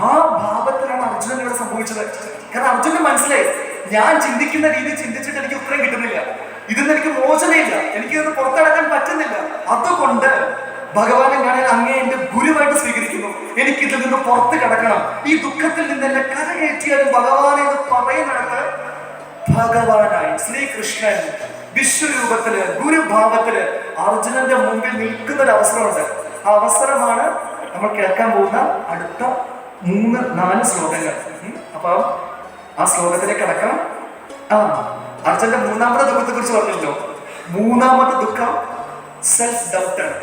ആ ഭാവത്തിലാണ് അർജുനൻ ഇവിടെ സംഭവിച്ചത്. കാരണം അർജുനന് മനസ്സിലായി, ഞാൻ ചിന്തിക്കുന്ന രീതി ചിന്തിച്ചിട്ട് എനിക്ക് ഉത്തരം കിട്ടുന്നില്ല, ഇതിന്ന് എനിക്ക് മോചനമില്ല, എനിക്ക് ഇതിന് പുറത്തിറക്കാൻ പറ്റുന്നില്ല. അതുകൊണ്ട് ഭഗവാനെ ഞാൻ അങ്ങേ എന്റെ ഗുരുവായിട്ട് സ്വീകരിക്കുന്നു, എനിക്ക് ഇതിൽ നിന്ന് പുറത്ത് കിടക്കണം, ഈ ദുഃഖത്തിൽ നിന്ന് എന്നെ കരകയറ്റിയാലും ഭഗവാനെ എന്ന് പറയുന്നിടത്ത് ഭഗവാനായി ശ്രീകൃഷ്ണൻ വിശ്വരൂപത്തില് ഗുരുഭാവത്തില് അർജുനന്റെ മുമ്പിൽ നിൽക്കുന്ന ഒരു അവസരമുണ്ട്. ആ അവസരമാണ് നമ്മൾ കേൾക്കാൻ പോകുന്ന അടുത്ത 3-4 ശ്ലോകങ്ങൾ. അപ്പൊ ആ ശ്ലോകത്തിലേക്ക് കടക്കാം. അർജുനന്റെ മൂന്നാമത്തെ ദുഃഖത്തെ കുറിച്ച് പറഞ്ഞല്ലോ. മൂന്നാമത്തെ ദുഃഖം സെൽഫ് ഡൗട്ട് ആണ്.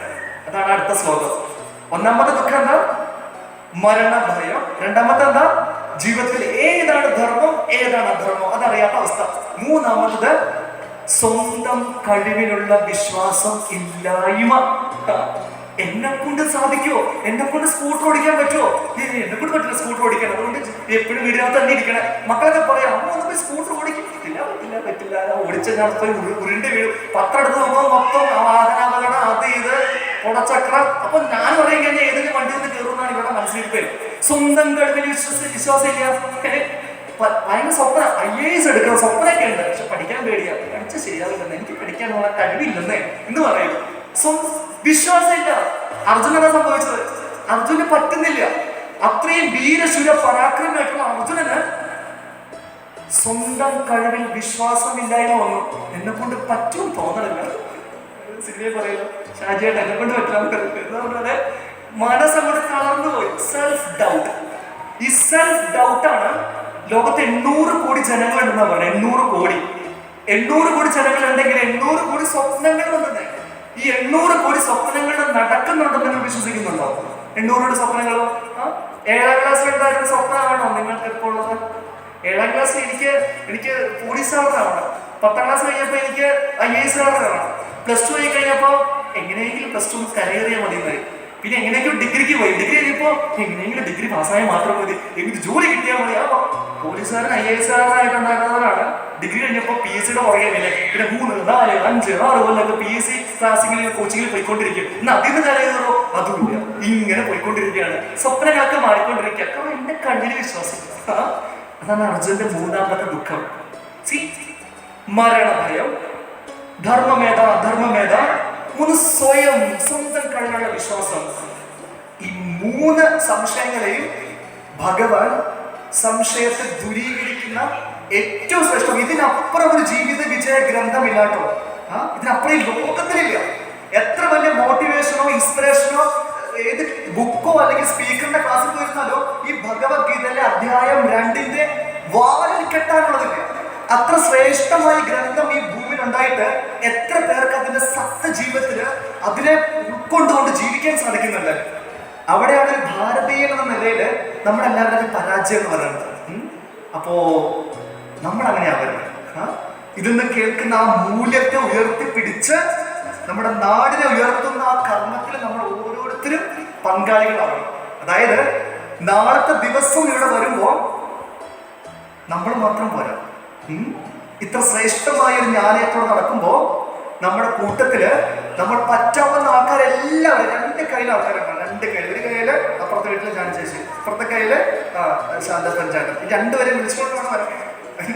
അതാണ് അടുത്ത ശ്ലോകം. ഒന്നാമത്തെ ദുഃഖം എന്താ? മരണഭയം. രണ്ടാമത്തെ എന്താ? ജീവിതത്തിൽ ഏതാണ് ധർമ്മം ഏതാണ് അധർമ്മം അതറിയാത്ത അവസ്ഥ. മൂന്നാമത്തത് സ്വന്തം കഴിവിലുള്ള വിശ്വാസം ഇല്ലായ്മ. എന്നെ കൊണ്ട് സാധിക്കുമോ, എന്നെ കൊണ്ട് സ്കൂട്ടർ ഓടിക്കാൻ പറ്റുമോ? എന്നെ കൊണ്ട് പറ്റില്ല സ്കൂട്ടർ ഓടിക്കാൻ, അതുകൊണ്ട് എപ്പോഴും വീടിനകത്ത് തന്നെ ഇരിക്കണേ. മക്കളൊക്കെ പറയാം അമ്മ സ്കൂട്ടർ ഓടിക്കും, പറ്റില്ല ഓടിച്ച ഞാൻ ഉരുണ്ട് വീഴും. പത്രം എടുത്ത് നോക്കുമ്പോൾ മൊത്തം വാഹനാപകടം, അത് ഇത് ഉടച്ചക്രം. അപ്പൊ ഞാൻ പറയും കഴിഞ്ഞാൽ ഏതെങ്കിലും വണ്ടി നിന്ന് കയറുമെന്നാണ് ഇവിടെ മനസ്സിലിരിപ്പ്. സ്വന്തം കഴിവിൽ വിശ്വാസം ഇല്ല. ഭയങ്കര സ്വപ്ന IAS എടുക്കണം സ്വപ്നമൊക്കെ ഉണ്ട്, പക്ഷെ പഠിക്കാൻ പേടിയാണ്, പഠിച്ച ശരിയാവില്ലെന്ന്, എനിക്ക് പഠിക്കാനുള്ള കഴിവില്ലെന്നേ എന്ന് പറയും. വിശ്വാസമില്ല. അർജുനനാ സംഭവിച്ചത്. അർജുന് പറ്റുന്നില്ല. അത്രയും വീരശൂര പരാക്രമമായിട്ടുള്ള അർജുനന് സ്വന്തം കഴിവിൽ വിശ്വാസമില്ലായ്മ വന്നു. എന്നെ കൊണ്ട് പറ്റും തോന്നണില്ല. സിനിമയെ പറയല്ലോ ഷാജിയായിട്ട് എന്നെ കൊണ്ട് പറ്റാതെ മനസ്സങ്ങോട്ട് കളർന്നു പോയി. Self doubt. ഈ സെൽഫ് ഡൗട്ടാണ് ലോകത്ത് 800 കോടി ജനങ്ങളുണ്ടെന്നാ പറയുന്നത്. 800 കോടി ജനങ്ങളുണ്ടെങ്കിൽ 800 കോടി സ്വപ്നങ്ങൾ ഉണ്ടെന്നേ. ഈ 800 കോടി സ്വപ്നങ്ങൾ നടക്കുന്നുണ്ടെന്ന് നിങ്ങൾ വിശ്വസിക്കുന്നുണ്ടോ? 800 കോടി സ്വപ്നങ്ങളോ? 7ാം ക്ലാസ്സിൽ ഉണ്ടായിരുന്ന സ്വപ്നമാണോ നിങ്ങൾക്ക് ഇപ്പോൾ ഉള്ളത്? 7ാം ക്ലാസ്സിൽ എനിക്ക് പോലീസ് ആവണം. 10ാം ക്ലാസ് കഴിഞ്ഞപ്പോൾ എനിക്ക് IAS ആവണം. +2 ആയി കഴിഞ്ഞപ്പോൾ എങ്ങനെയെങ്കിലും +2 കരയേറിയാൽ മതി. പിന്നെ എങ്ങനെയെങ്കിലും ഡിഗ്രിക്ക് പോയി. ഡിഗ്രി കഴിഞ്ഞപ്പോൾ എങ്ങനെയെങ്കിലും ഡിഗ്രി പാസ്സായാൽ മാത്രം മതി, എനിക്ക് ജോലി കിട്ടിയാൽ മതി. അപ്പോൾ പോലീസുകാരൻ IAS ആയിട്ടുണ്ടായിരുന്നവരാണ് ഡിഗ്രി കഴിഞ്ഞപ്പോൾ PSCയുടെ പുറകെ പിന്നെ 3, 4, 5, 6 കൊല്ലമൊക്കെ PSC ക്ലാസ്സിങ്ങിൽ കോച്ചിങ്ങിൽ പോയിക്കൊണ്ടിരിക്കും. എന്നാൽ അതിന് കരയുന്നതോ അതുമില്ല, ഇങ്ങനെ പോയിക്കൊണ്ടിരിക്കുകയാണ്. സ്വപ്നങ്ങളൊക്കെ മാറിക്കൊണ്ടിരിക്കുക. അപ്പോൾ എന്റെ കണ്ണിന് വിശ്വാസമില്ല. അതാണ് അർജുനന്റെ മൂന്നാമത്തെ ദുഃഖം. മരണഭയം, ധർമ്മമേത അധർമ്മമേത, സ്വന്തം കഴിവുള്ള വിശ്വാസം. ഈ 3 സംശയങ്ങളെയും ഭഗവാൻ സംശയത്തെ ദൂരീകരിക്കുന്ന ഏറ്റവും ശ്രേഷ്ഠം. ഇതിനപ്പുറം ഒരു ജീവിത വിജയ ഗ്രന്ഥമില്ലാട്ടോ. ഇതിനപ്പുറം ലോകത്തിലില്ല. എത്ര വലിയ മോട്ടിവേഷനോ ഇൻസ്പിറേഷനോ ഏത് ബുക്കോ അല്ലെങ്കിൽ സ്പീക്കറിന്റെ ക്ലാസ്സിൽ പോയിരുന്നാലോ ഈ ഭഗവത്ഗീതയിലെ അധ്യായം 2ന്റെ വാലിൽ കെട്ടാനുള്ളതില്ല. അത്ര ശ്രേഷ്ഠമായ ഗ്രന്ഥം ഈ ഭൂമിയിൽ ഉണ്ടായിട്ട് എത്ര പേർക്ക് അതിന്റെ സത്യജീവിതത്തില് അതിനെ ഉൾക്കൊണ്ടുകൊണ്ട് ജീവിക്കാൻ സാധിക്കുന്നുണ്ട്. അവിടെയാണ് ഒരു ഭാരതീയൻ എന്ന നിലയില് നമ്മളെല്ലാവരും പരാജയം എന്ന് പറയുന്നത്. അപ്പോ നമ്മൾ അങ്ങനെ ആവരുത്. ഇതിന്ന് കേൾക്കുന്ന ആ മൂല്യത്തെ ഉയർത്തിപ്പിടിച്ച് നമ്മുടെ നാടിനെ ഉയർത്തുന്ന ആ കർമ്മത്തിൽ നമ്മൾ ഓരോരുത്തരും പങ്കാളികളാവണം. അതായത് നാളത്തെ ദിവസം ഇവിടെ വരുമ്പോ നമ്മൾ മാത്രം പോരാ. ഇത്ര ശ്രേഷ്ഠമായ ഒരു ജ്ഞാനത്തോടെ നടക്കുമ്പോ നമ്മുടെ കൂട്ടത്തില് നമ്മൾ പറ്റാവുന്ന ആൾക്കാരെല്ലാവരും 2 കയ്യിൽ ആൾക്കാരുണ്ട്. 2 കയ്യിൽ. ഒരു കയ്യില് അപ്പുറത്തെ വീട്ടില് ഞാൻ ചേച്ചി, അപ്പുറത്തെ കയ്യില് ശാന്ത പഞ്ചായത്ത്. ഈ 2 പേരെ വിളിച്ചുകൊണ്ട് വേണം വരാൻ.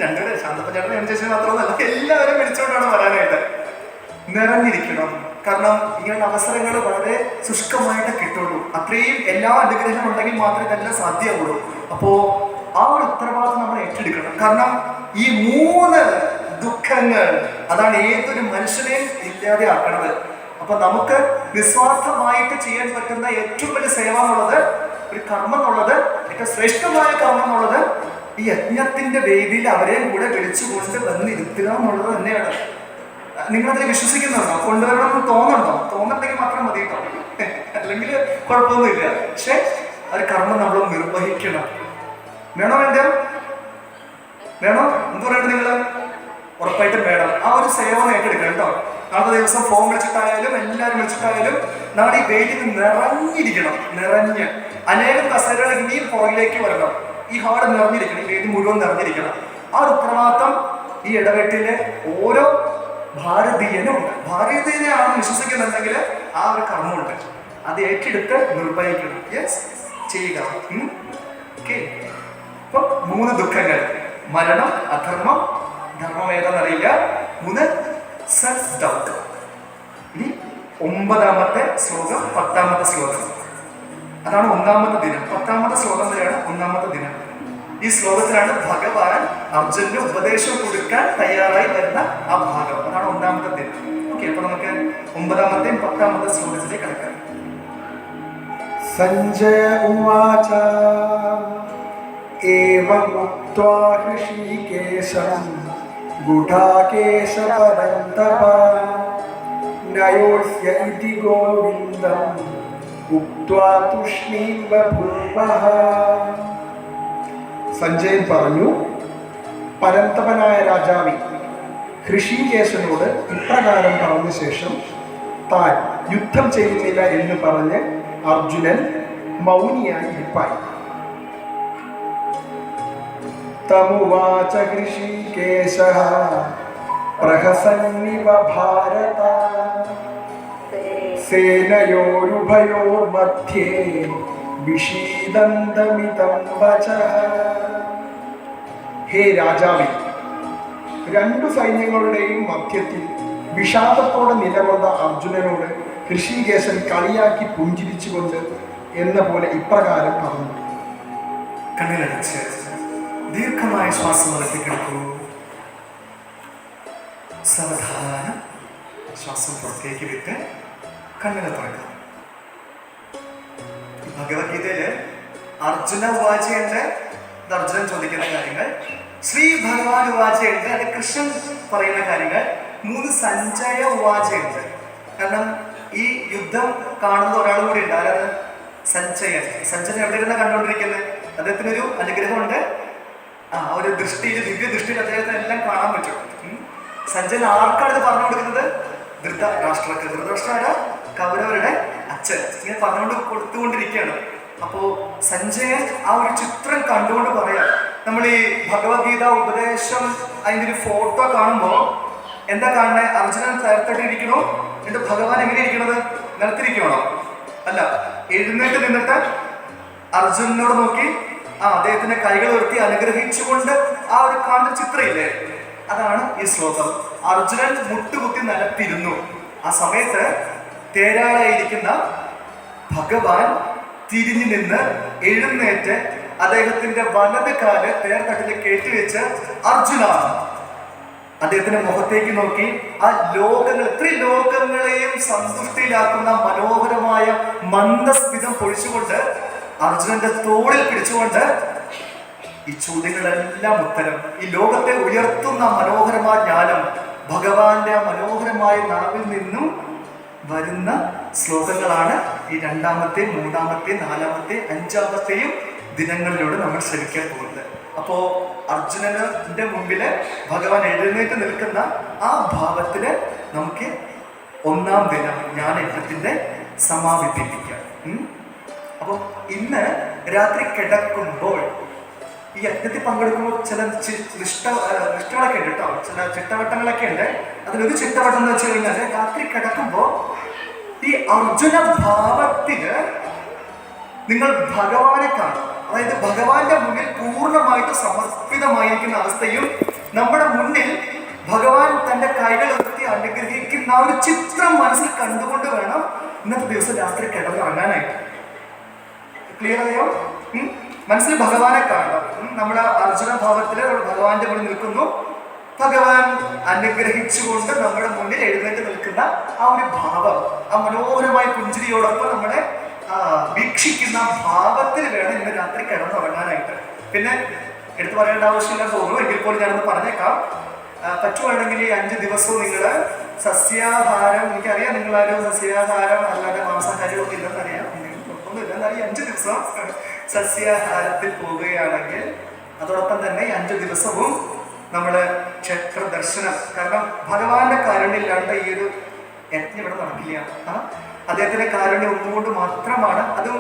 രണ്ടുപേരെ ശാന്തപ്പ ചേട്ടൻ എം ചേച്ചി മാത്രമൊന്നുമല്ല, എല്ലാവരും വിളിച്ചുകൊണ്ടാണ് വരാനായിട്ട്. നിറഞ്ഞിരിക്കണം. കാരണം ഇങ്ങനെയുള്ള അവസരങ്ങൾ വളരെ ശുഷ്കമായിട്ട് കിട്ടുള്ളൂ. അത്രയും എല്ലാ അനുഗ്രഹം ഉണ്ടെങ്കിൽ മാത്രമേ ഇതെല്ലാം സാധ്യമാവുള്ളൂ. അപ്പോ ആ ഒരു ഉത്തരവാദിത്വം നമ്മൾ ഏറ്റെടുക്കണം. കാരണം ഈ 3 ദുഃഖങ്ങൾ അതാണ് ഏതൊരു മനുഷ്യനെയും ഇല്ലാതെ ആക്കണത്. അപ്പൊ നമുക്ക് നിസ്വാർത്ഥമായിട്ട് ചെയ്യാൻ പറ്റുന്ന ഏറ്റവും വലിയ സേവ എന്നുള്ളത്, ഒരു കർമ്മം എന്നുള്ളത്, ഏറ്റവും ശ്രേഷ്ഠമായ കർമ്മം എന്നുള്ളത് ഈ യജ്ഞത്തിന്റെ വേദിയിൽ അവരെയും കൂടെ വിളിച്ചുകൊണ്ട് വന്നിരുത്തുക എന്നുള്ളത് തന്നെയാണ്. നിങ്ങളതിനെ വിശ്വസിക്കുന്നുണ്ടോ? കൊണ്ടുവരണമെന്ന് തോന്നുന്നുണ്ടോ? തോന്നുന്നുണ്ടെങ്കിൽ മാത്രം മതി കേട്ടോ, അല്ലെങ്കിൽ കുഴപ്പമൊന്നുമില്ല. പക്ഷെ ഒരു കർമ്മം നമ്മൾ നിർവഹിക്കണം. വേണോ വേണ്ട? വേണോ? എന്ത് പറയട്ടെ നിങ്ങൾ? ഉറപ്പായിട്ടും വേണം. ആ ഒരു സേവനം ഏറ്റെടുക്കണം കേട്ടോ. നാളത്തെ ദിവസം ഫോൺ വിളിച്ചിട്ടായാലും എല്ലാവരും വിളിച്ചിട്ടായാലും നമ്മുടെ ഈ വേദിയിൽ നിറഞ്ഞിരിക്കണം. നിറഞ്ഞ് അനേകം കസേരകൾ ഇനിയും പുറകിലേക്ക് വരണം. ഈ ഹാൾ നിറഞ്ഞിരിക്കണം, ഈ വേദി മുഴുവൻ നിറഞ്ഞിരിക്കണം. ആ ഒരു ഉത്തരവാദിത്വം ഈ ഇടവെട്ടിലെ ഓരോ ഭാരതീയനും ഉണ്ട്. ഭാരതീയനെയാണ് വിശ്വസിക്കുന്നുണ്ടെങ്കിൽ ആ ഒരു കർമ്മമുണ്ട്, അത് ഏറ്റെടുത്ത് നിർവഹിക്കണം. യെസ്, ചെയ്യുക. ഓക്കെ. ഇപ്പൊ 3 ദുഃഖങ്ങൾ: മരണം, അധർമ്മം, ധർമ്മം ഏതാണെന്നറിയില്ല. 3 സെൽഫ് ഡൗട്ട്. ഇനി 9ാമത്തെ ശ്ലോകം, 10ാമത്തെ ശ്ലോകം. അതാണ് 1ാമത്തെ ദിനം. 10ാമത്തെ ശ്ലോകം വരെയാണ് 1ാമത്തെ ദിനം. ഈ ശ്ലോകത്തിലാണ് ഭഗവാൻ അർജുനന് ഉപദേശം കൊടുക്കാൻ തയ്യാറായി വരുന്ന ആ ഭാഗം. അതാണ് 1ാമത്തെ ദിനം. ഓക്കെ, അപ്പൊ നമുക്ക് 9ാമത്തെയും 10ാമത്തെ ശ്ലോകത്തിലേക്ക് കിടക്കാം. സഞ്ജയ ഉവാച ഏവമുക്ത്വാ ഋഷികേശം ഗുഢാകേശപരന്തപ നയോസ്യ ഇതി ഗോവിന്ദം ഉക്ത്വാ തുഷ്ണീം ബഭൂവഃ. സഞ്ജയൻ പറഞ്ഞു, പരന്തപനായ രാജാവി ഋഷികേശനോട് ഇപ്രകാരം പറഞ്ഞ ശേഷം താൻ യുദ്ധം ചെയ്യുന്നില്ല എന്ന് പറഞ്ഞ് അർജുനൻ മൗനിയായി ഇരിപ്പായി. തമുവാച ഋഷികേശഃ പ്രഹസന്നിവ ഭാരത സേനയോരുഭയോർമധ്യേ വിഷീദന്തമിതം വചഃ. ഹേ രാജാവേ, 2 സൈന്യങ്ങളുടെയും മധ്യത്തിൽ വിഷാദത്തോടെ നിലകൊണ്ട അർജുനനോട് ഋഷികേശൻ കളിയാക്കി പുഞ്ചിരിച്ചുകൊണ്ട് എന്ന പോലെ ഇപ്രകാരം പറഞ്ഞു. കണ്ണിലടച്ച് ദീർഘമായ ശ്വാസം നടത്തിക്കിടക്കൂ. സാവധാനം ശ്വാസം പുറത്തേക്ക് വിട്ട് കണ്ണിനെ തുറക്കാം. ഭഗവത്ഗീതയില് അർജുന ഉവാചയുണ്ട്, അത് അർജുനൻ ചോദിക്കുന്ന കാര്യങ്ങൾ. ശ്രീ ഭഗവാൻ ഉവാചയുണ്ട്, അത് കൃഷ്ണൻ പറയുന്ന കാര്യങ്ങൾ. 3 സഞ്ജയ ഉവാചയുണ്ട്. കാരണം ഈ യുദ്ധം കാണുന്ന ഒരാൾ കൂടി ഉണ്ട്. ആരാണ്? സഞ്ജയൻ. സഞ്ജയൻ എവിടെ ഇരുന്ന് കണ്ടുകൊണ്ടിരിക്കുന്നത്? അദ്ദേഹത്തിനൊരു അനുഗ്രഹമുണ്ട്. ഒരു ദൃഷ്ടിയിൽ, ദിവ്യ ദൃഷ്ടിയിൽ അദ്ദേഹത്തിന് എല്ലാം കാണാൻ പറ്റും. സഞ്ജയൻ ആർക്കാണ് ഇത് പറഞ്ഞു കൊടുക്കുന്നത്? ധൃതരാഷ്ട്രക്ക്. ധൃതരാഷ്ട്ര കൗരവരുടെ അച്ഛൻ. ഇങ്ങനെ പറഞ്ഞുകൊണ്ട് കൊടുത്തുകൊണ്ടിരിക്കുകയാണ്. അപ്പോ സഞ്ജയൻ ആ ഒരു ചിത്രം കണ്ടുകൊണ്ട് പറയാം. നമ്മൾ ഈ ഭഗവത്ഗീത ഉപദേശം അതിൻ്റെ ഒരു ഫോട്ടോ കാണുമ്പോൾ എന്താ കാണുന്നത്? അർജുനൻ തരത്തിട്ടിരിക്കണോ? എന്നിട്ട് ഭഗവാൻ എങ്ങനെ ഇരിക്കണത്? നിലത്തിരിക്കണോ? അല്ല, എഴുന്നേറ്റ് നിന്നിട്ട് അർജുനനോട് നോക്കി അദ്ദേഹത്തിന്റെ കൈകൾ ഉയർത്തി അനുഗ്രഹിച്ചുകൊണ്ട് ആ ഒരു കാണുന്ന ചിത്രയില്ലേ, അതാണ് ഈ ശ്ലോകം. അർജുനൻ മുട്ടുകുത്തി നിലത്തിരുന്നു. ആ സമയത്ത് തേരാളായിരിക്കുന്ന ഭഗവാൻ തിരിഞ്ഞു നിന്ന് എഴുന്നേറ്റ് അദ്ദേഹത്തിന്റെ വലത് കാല് തേർത്തട്ടിൽ കയറ്റിവെച്ച് അർജുന അദ്ദേഹത്തിന്റെ മുഖത്തേക്ക് നോക്കി ആ ലോകങ്ങൾ, ഇത്രയും ലോകങ്ങളെയും സന്തുഷ്ടിയിലാക്കുന്ന മനോഹരമായ മന്ദസ്മിതം പൊഴിച്ചുകൊണ്ട് അർജുനന്റെ തോളിൽ പിടിച്ചുകൊണ്ട് ഈ ചോദ്യങ്ങളെല്ലാം ഉത്തരം, ഈ ലോകത്തെ ഉയർത്തുന്ന മനോഹരമായ ജ്ഞാനം ഭഗവാന്റെ മനോഹരമായ നാവിൽ നിന്നും വരുന്ന ശ്ലോകങ്ങളാണ് ഈ 2ാമത്തെയും 3ാമത്തെയും 4ാമത്തെയും 5ാമത്തെയും ദിനങ്ങളിലൂടെ നമ്മൾ ശ്രമിക്കാൻ പോകുന്നത്. അപ്പോ അർജുനന്റെ മുമ്പില് ഭഗവാൻ എഴുന്നേറ്റ് നിൽക്കുന്ന ആ ഭാവത്തില് നമുക്ക് 1ാം ദിനം ജ്ഞാനയജ്ഞത്തിന്റെ സമാപിപ്പിക്കാം. അപ്പൊ ഇന്ന് രാത്രി കിടക്കുമ്പോൾ ഈ യജ്ഞത്തിൽ പങ്കെടുക്കുമ്പോൾ ചില നിഷ്ഠകളൊക്കെ ഉണ്ട് കേട്ടോ, ചില ചിട്ടവട്ടങ്ങളൊക്കെ ഉണ്ട്. അതിലൊരു ചിട്ടവട്ടം എന്ന് വെച്ച് കഴിഞ്ഞാൽ രാത്രി കിടക്കുമ്പോൾ ഈ അർജുന ഭാവത്തില് നിങ്ങൾ ഭഗവാനെ കാണും. അതായത് ഭഗവാന്റെ മുന്നിൽ പൂർണ്ണമായിട്ട് സമർപ്പിതമായിരിക്കുന്ന അവസ്ഥയും നമ്മുടെ മുന്നിൽ ഭഗവാൻ തന്റെ കൈകൾ ഉയർത്തി അനുഗ്രഹിക്കുന്ന ആ ഒരു ചിത്രം മനസ്സിൽ കണ്ടുകൊണ്ട് വേണം ഇന്നത്തെ ദിവസം രാത്രി കിടന്നുറങ്ങാനായിട്ട്. ക്ലിയർ ആയോ? മനസ്സിൽ ഭഗവാനെ കാണണം. നമ്മുടെ അർജുന ഭാവത്തില് ഭഗവാന്റെ മുന്നിൽ നിൽക്കുന്നു, ഭഗവാൻ അനുഗ്രഹിച്ചുകൊണ്ട് നമ്മുടെ മുന്നിൽ എഴുന്നേറ്റ് നിൽക്കുന്ന ആ ഒരു ഭാവം, ആ മനോഹരമായ പുഞ്ചിരിയോടൊപ്പം നമ്മളെ വീക്ഷിക്കുന്ന ഭാവത്തിൽ വേണം ഇന്ന് രാത്രി കിടന്നുറങ്ങാനായിട്ട്. പിന്നെ എടുത്തു പറയേണ്ട ആവശ്യമില്ല തോന്നുന്നു, എങ്കിൽ പോലും ഞാനൊന്ന് പറഞ്ഞേക്കാം. പറ്റുവാണെങ്കിൽ ഈ 5 ദിവസവും നിങ്ങൾ സസ്യാഹാരം, എനിക്കറിയാം നിങ്ങളാരും സസ്യാഹാരം അല്ലാതെ മാംസാഹാരമൊന്നും ഇല്ലെന്നറിയാം, ഒന്നുമില്ല. എന്നാൽ ഈ 5 ദിവസം സസ്യാഹാരത്തിൽ പോവുകയാണെങ്കിൽ അതോടൊപ്പം തന്നെ ഈ 5 ദിവസവും നമ്മൾ ക്ഷേത്ര ദർശനം, കാരണം ഭഗവാന്റെ കാരുണ്യമില്ലാണ്ട് ഈ ഒരു യജ്ഞം ഇവിടെ നടക്കില്ല. അദ്ദേഹത്തിന്റെ കാരുണ്യം ഒന്നുകൊണ്ട് മാത്രമാണ്, അതും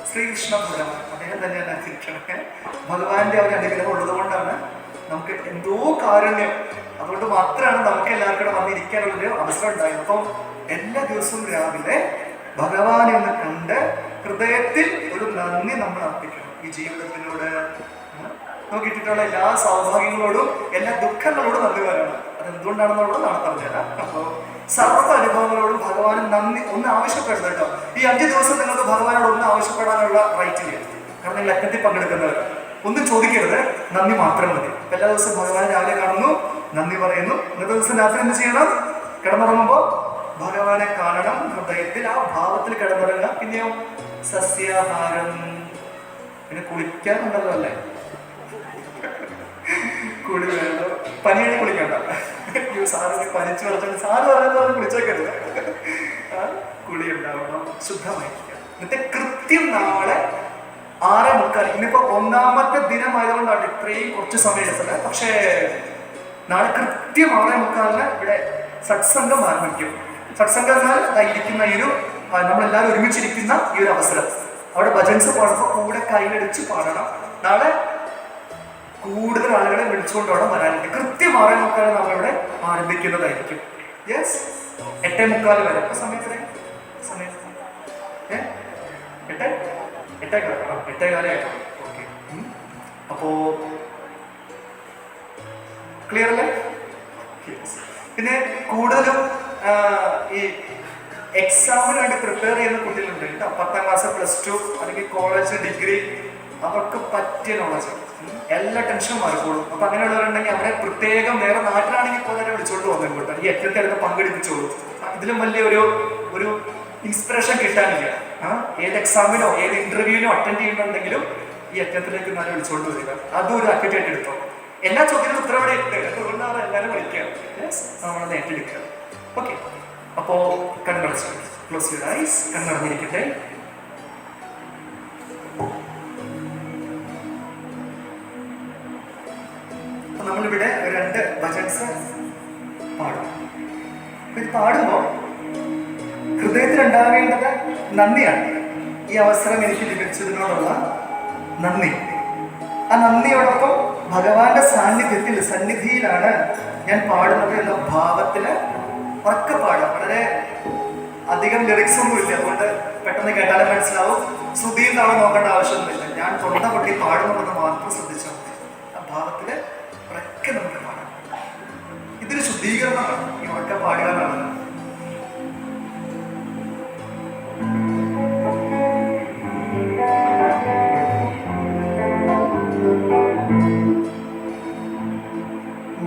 ശ്രീകൃഷ്ണ ഭഗവാൻ അദ്ദേഹം തന്നെയാണ് അനുഗ്രഹിക്കണം. ഭഗവാന്റെ ഒരു അനുഗ്രഹം ഉള്ളത് കൊണ്ടാണ് നമുക്ക് എന്തോ കാരുണ്യം, അതുകൊണ്ട് മാത്രമാണ് നമുക്ക് എല്ലാവർക്കും വന്നിരിക്കാനുള്ളൊരു അവസരം ഉണ്ടായത്. അപ്പം എല്ലാ ദിവസവും രാവിലെ ഭഗവാനെ ഒന്ന് കണ്ട് ഹൃദയത്തിൽ ഒരു നന്ദി നമ്മൾ അർപ്പിക്കണം. ഈ ജീവിതത്തിനോട് നമുക്ക് കിട്ടിയിട്ടുള്ള എല്ലാ സൗഭാഗ്യങ്ങളോടും എല്ലാ ദുഃഖങ്ങളോടും നന്ദി പറയണം. അതെന്തുകൊണ്ടാണെന്നുള്ളത് നാളെ പറഞ്ഞുതരാം. അപ്പോൾ സർവ്വ അനുഭവങ്ങളോടും ഭഗവാന് നന്ദി ഒന്ന് ആവശ്യപ്പെടുന്നത് കേട്ടോ. ഈ 5 ദിവസം നിങ്ങൾക്ക് ഭഗവാനോട് ഒന്ന് ആവശ്യപ്പെടാനുള്ള റൈറ്റ് ഇല്ല, കാരണം നിങ്ങൾ യജ്ഞത്തിൽ പങ്കെടുക്കുന്നവർ. ഒന്നും ചോദിക്കരുത്, നന്ദി മാത്രം മതി. എല്ലാ ദിവസവും ഭഗവാനെ രാവിലെ കാണുന്നു, നന്ദി പറയുന്നു. ഇന്നത്തെ ദിവസം രാത്രി എന്ത് ചെയ്യണം? കിടന്നുറങ്ങുമ്പോൾ ഭഗവാനെ കാണണം, ഹൃദയത്തിൽ ആ ഭാവത്തിൽ കിടന്നുറങ്ങുക. പിന്നെയോ സസ്യാഹാരം, പിന്നെ കുളിക്കാറുണ്ടല്ലോ അല്ലേ? കുളി വേണം, പനിയാണെങ്കിൽ കുളിക്കണ്ട. സാറിന് പനിച്ചു വളർച്ചോണ്ട് സാറ് പറയുന്നത് കുളിച്ചേക്കരുത്. കുളി ഉണ്ടാവണം, ശുദ്ധമായിരിക്കുക. എന്നിട്ട് കൃത്യം നാളെ 6:45, ഇന്നിപ്പോ 1ാമത്തെ ദിനമായതുകൊണ്ടാണ് ഇത്രയും കുറച്ച് സമയം എടുത്തത്. പക്ഷേ നാളെ കൃത്യം 6:45 ഇവിടെ സത്സംഗം ആരംഭിക്കും. സത്സംഗം എന്നാൽ ഇരിക്കുന്ന ഈ ഒരു നമ്മളെല്ലാവരും ഒരുമിച്ചിരിക്കുന്ന ഈ ഒരു അവസരം, അവിടെ ഭജൻസ് പാടുമ്പോൾ കൂടെ കൈലടിച്ച് പാടണം. നാളെ കൂടുതൽ ആളുകളെ വിളിച്ചുകൊണ്ട് വേണം വരാനുണ്ട്. കൃത്യം 6:45 നമ്മളിവിടെ ആരംഭിക്കുന്നതായിരിക്കും. യെസ്, 8:45 വരെ. ഇപ്പൊ സമയത്തിന് സമയം 8:15 ഓക്കെ. അപ്പോ ക്ലിയർ അല്ലേ? പിന്നെ കൂടുതലും ഈ എക്സാമിന് വേണ്ടി പ്രിപ്പയർ ചെയ്യുന്ന കുട്ടികളുണ്ട് കേട്ടോ. 10ാം ക്ലാസ്, +2 അല്ലെങ്കിൽ കോളേജ്, ഡിഗ്രി, അവർക്ക് പറ്റിയ നോളജ്, എല്ലാ ടെൻഷനും മാറിക്കോളും. അപ്പൊ അങ്ങനെയുള്ളവരുണ്ടെങ്കിൽ അവരെ പ്രത്യേകം വേറെ നാട്ടിലാണെങ്കിൽ പോലെ വിളിച്ചോണ്ട് പോകുന്നത് കേട്ടോ. ഈ യജ്ഞത്തിനടുത്ത് പങ്കെടുപ്പിച്ചോളൂ. ഇതിലും വലിയ ഒരു ഇൻസ്പിറേഷൻ കിട്ടാനില്ല. ഏത് എക്സാമിനോ ഏത് ഇന്റർവ്യൂവിനോ അറ്റൻഡ് ചെയ്യുന്നുണ്ടെങ്കിലും ഈ യജ്ഞത്തിലേക്ക് നല്ല വിളിച്ചോണ്ട് വരിക. അതും ഒരു ആക്ടിവിറ്റി എടുത്തോ. എല്ലാ ചോദ്യത്തിനും ഉത്തരവിടെ ഇട്ട് അതുകൊണ്ടാണ് എല്ലാവരും വിളിക്കുക. നമ്മളത് ഏറ്റെടുക്കുക. ഓക്കെ, അപ്പോ കണ്ണടച്ചു, ക്ലോസ് യുവർ ഐസ്, കണ്ണടഞ്ഞിരിക്കട്ടെ. നമ്മളിവിടെ 2 ഭജൻസ് പാടും. ഇത് പാടുമ്പോൾ ഹൃദയത്തിൽ ഉണ്ടാവേണ്ടത് നന്ദിയാണ്. ഈ അവസരം എനിക്ക് ലഭിച്ചതിനോടുള്ള നന്ദി. ആ നന്ദിയോടൊപ്പം ഭഗവാന്റെ സന്നിധിയിലാണ് ഞാൻ പാടുന്നത് എന്ന ഭാവത്തില് ഉറക്കെ പാടും. വളരെ അധികം ലിറിക്സ് ഒന്നും ഇല്ല, അതുകൊണ്ട് പെട്ടെന്ന് കേട്ടാലും മനസ്സിലാവും. ശ്രുതിയിൽ നാളെ നോക്കേണ്ട ആവശ്യമൊന്നുമില്ല. ഞാൻ തൊണ്ട പൊട്ടി പാടുന്നുണ്ടെന്ന് മാത്രം ശ്രദ്ധിച്ചാൽ മതി. ആ ഭാവത്തില് ഉറക്കെ നമുക്ക് പാടാം. ഇതൊരു ശുദ്ധീകരണമാണ് ഈ ഉറക്കെ പാടുക എന്നുള്ളത്.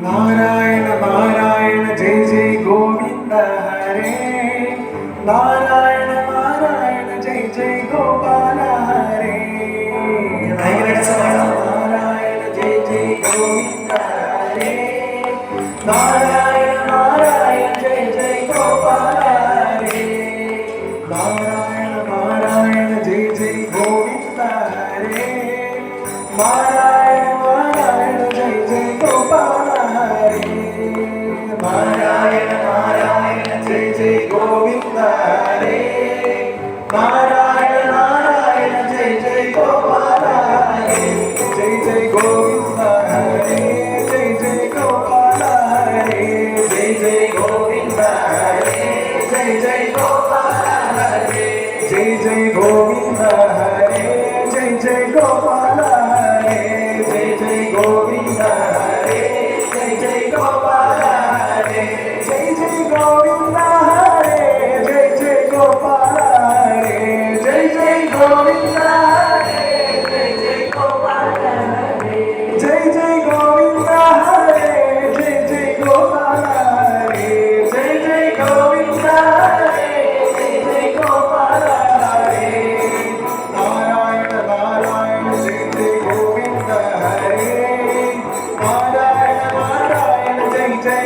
നാരായണ നാരായണ ജയ ജയ ഗോവിന്ദ ഹരേ. നാരായണ നാരായണ ജയ ജയ ഗോപാല ഹരേ. നാരായണ ജയ ജയ ഗോവിന്ദ ഹരേ. നാരായണ നാരായണ ജയ ജയ ഗോപാല ഹരേ. നാരായണ നാരായണ ജയ ജയ ഗോവിന്ദ ഹരേ. നാരായണ നാരായണ ജയ ജയ ഗോപാല ഹരേ. നാരായണ നാരായണ ജയ ജയ ഗോവിന്ദ ഹരേ. നാരായണ നാരായണ ജയ ജയ ഗോപാല ഹരേ. ജയ ജയ ഗോവിന്ദ ഹരേ. ജയ ജയ ഗോപാല ഹരേ.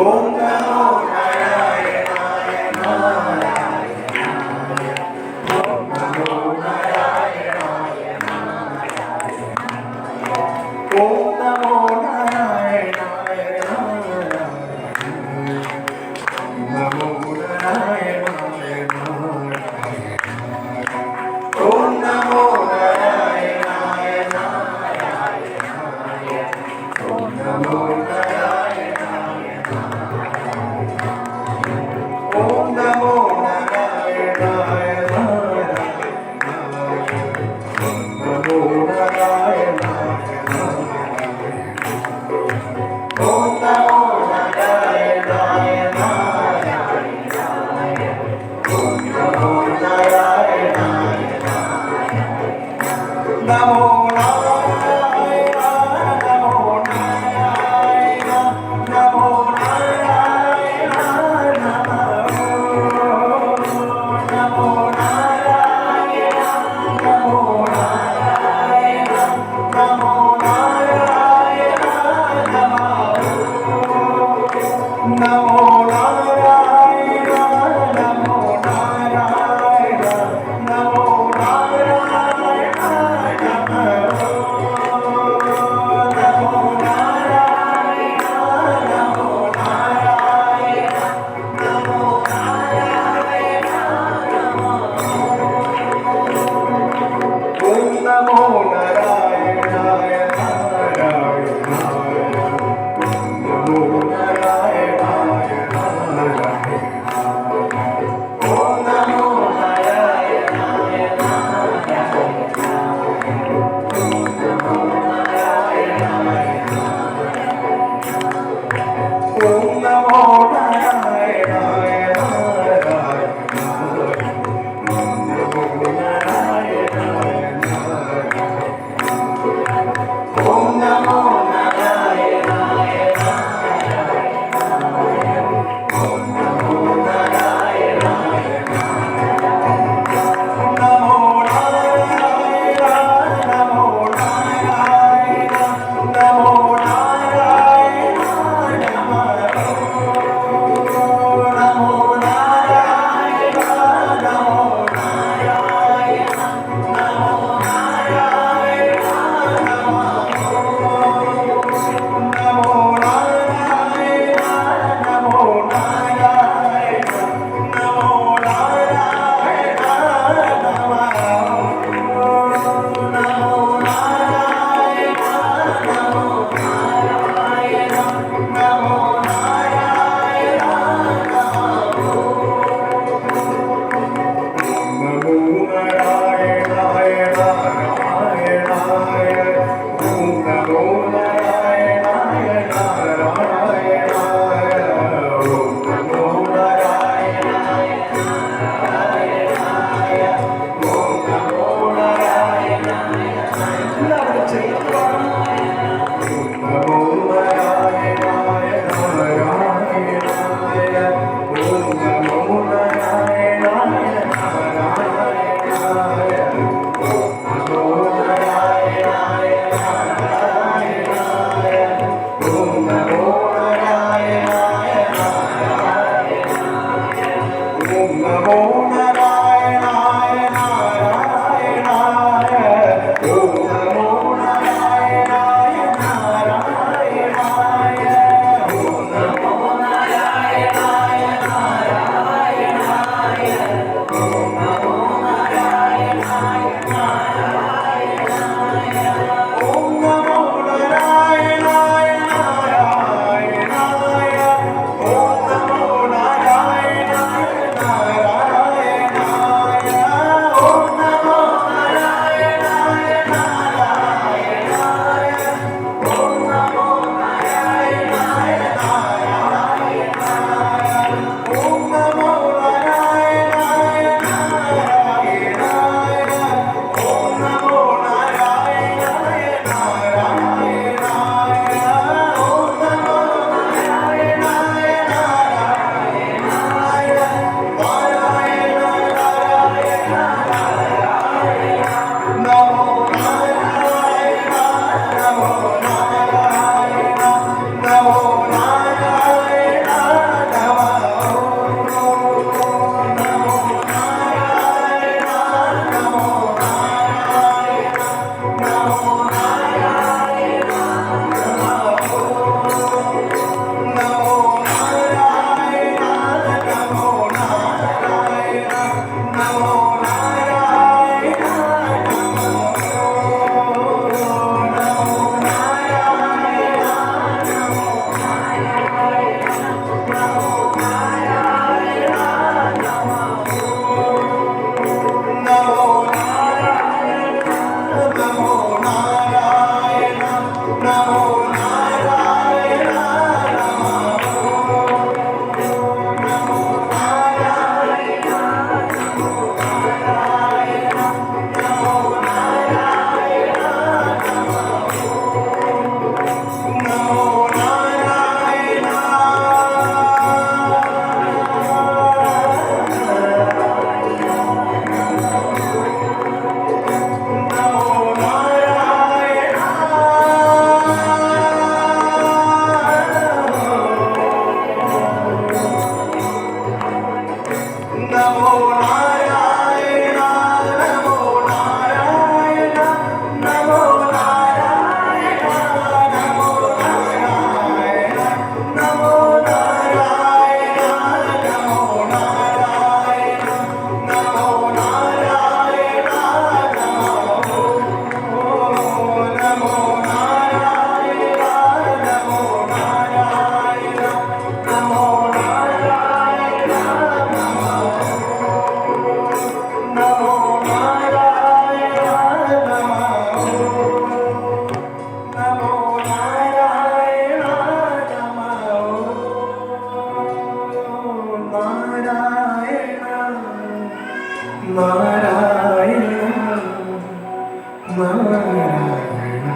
ഓം നമോ നാരായണായ നാരായണായ ഓം നമോ നാരായണായ ഓം നമോ നാരായണായ നമോ നാരായണായ ഓം നമോ നാരായണായ ഓം നമോ നാരായണായ ഓം നമോ നാരായണായ നമോ നാരായണായ ഓം നമോ നാരായണായ ഓം നമോ നാരായണായ നമോ നാരായണ നമോ നാരായണ നമോ നാരായണ നമോ നാരായണ നമോ നാരായണ നമോ നാരായണ നമോ നാരായണ നമോ നാരായണ നമോ നാരായണ നമോ നാരായണ നമോ നാരായണ നമോ നാരായണ ഓം നമോ നാരായണായ നാരായണായ നമോ നാരായണായ നാരായണ നാരായണ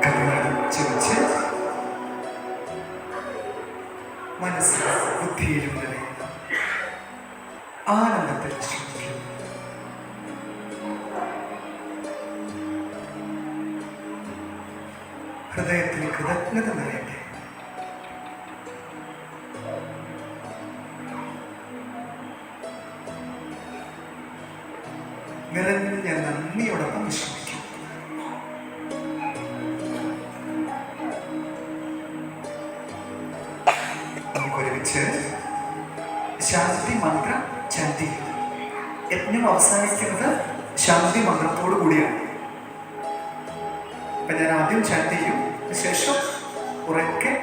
കണ്ണടച്ച് വെച്ച് മനസ്സിൽ ബുദ്ധിയിലും നിറയുന്ന ആനന്ദത്തിൽ ശ്രമിക്കും. ഹൃദയത്തിൽ കൃതജ്ഞത നിറയട്ടെ. നിറഞ്ഞ നന്ദിയോടൊപ്പം വിശ്രമിക്കും. നമുക്കൊരുമിച്ച് ശാന്തി മന്ത്രം ചാന്റ് ചെയ്യും. യജ്ഞം അവസാനിക്കുന്നത് ശാന്തി മന്ത്രത്തോടു കൂടിയാണ്. അപ്പൊ ഞാൻ ആദ്യം ചാന്റ് ചെയ്യും, ശേഷം ഉറക്കെ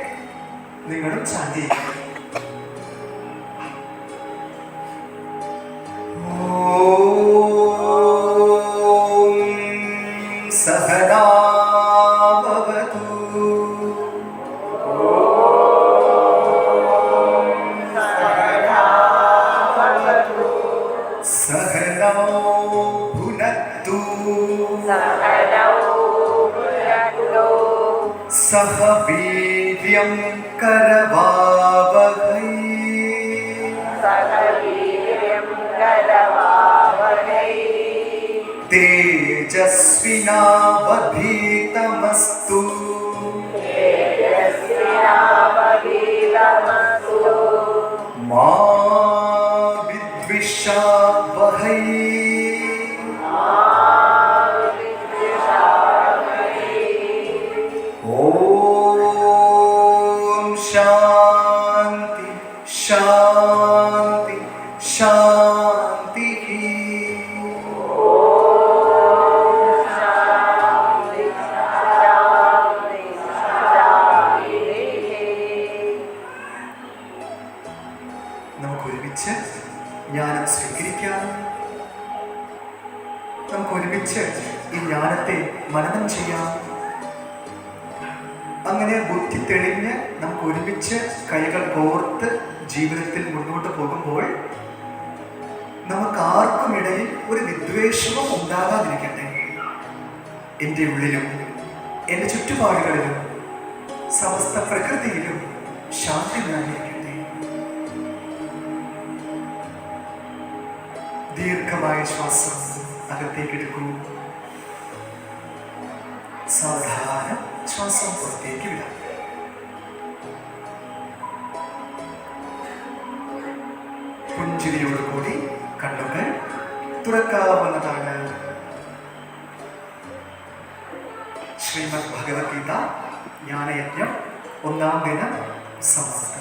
നിങ്ങളും ചാന്റ് ചെയ്യും. സഹനാ ഭവതു സഹനൗ ഭുനക്തു സഹ വീര്യം കരവാവഹൈ തേജസ്വിനാവധീതമസ്തു മാ വിദ്വിഷാവഹൈ ഓം ശാന്തി ശാന്തി ശാന്തി. നമുക്കൊരുമിച്ച് ജ്ഞാനം സ്വീകരിക്കാം. നമുക്കൊരുമിച്ച് ഈ ജ്ഞാനത്തെ മനനം ചെയ്യാം. അങ്ങനെ ബുദ്ധി തെളിഞ്ഞ് നമുക്ക് ഒരുമിച്ച് കൈകൾ കോർത്ത് ജീവിതത്തിൽ മുന്നോട്ട് പോകുമ്പോൾ നമുക്ക് ആർക്കും ഇടയിൽ ഒരു വിദ്വേഷവും ഉണ്ടാകാതിരിക്കട്ടെ. എൻ്റെ ഉള്ളിലും എൻ്റെ ചുറ്റുപാടുകളിലും സമസ്ത പ്രകൃതിയിലും ശാന്തി നിലനിൽക്കട്ടെ. ദീർഘമായ ശ്വാസം അകത്തേക്ക് എടുക്കൂ. സാവധാനം ശ്വാസം പുറത്തേക്ക് വിടാം. പുഞ്ചിരിയോടുകൂടി കണ്ണുകൾ തുറക്കാവുന്നതാണ്. ശ്രീമദ് ഭഗവത്ഗീത ജ്ഞാനയജ്ഞം 1-ാം ദിനം സമാപ്തി.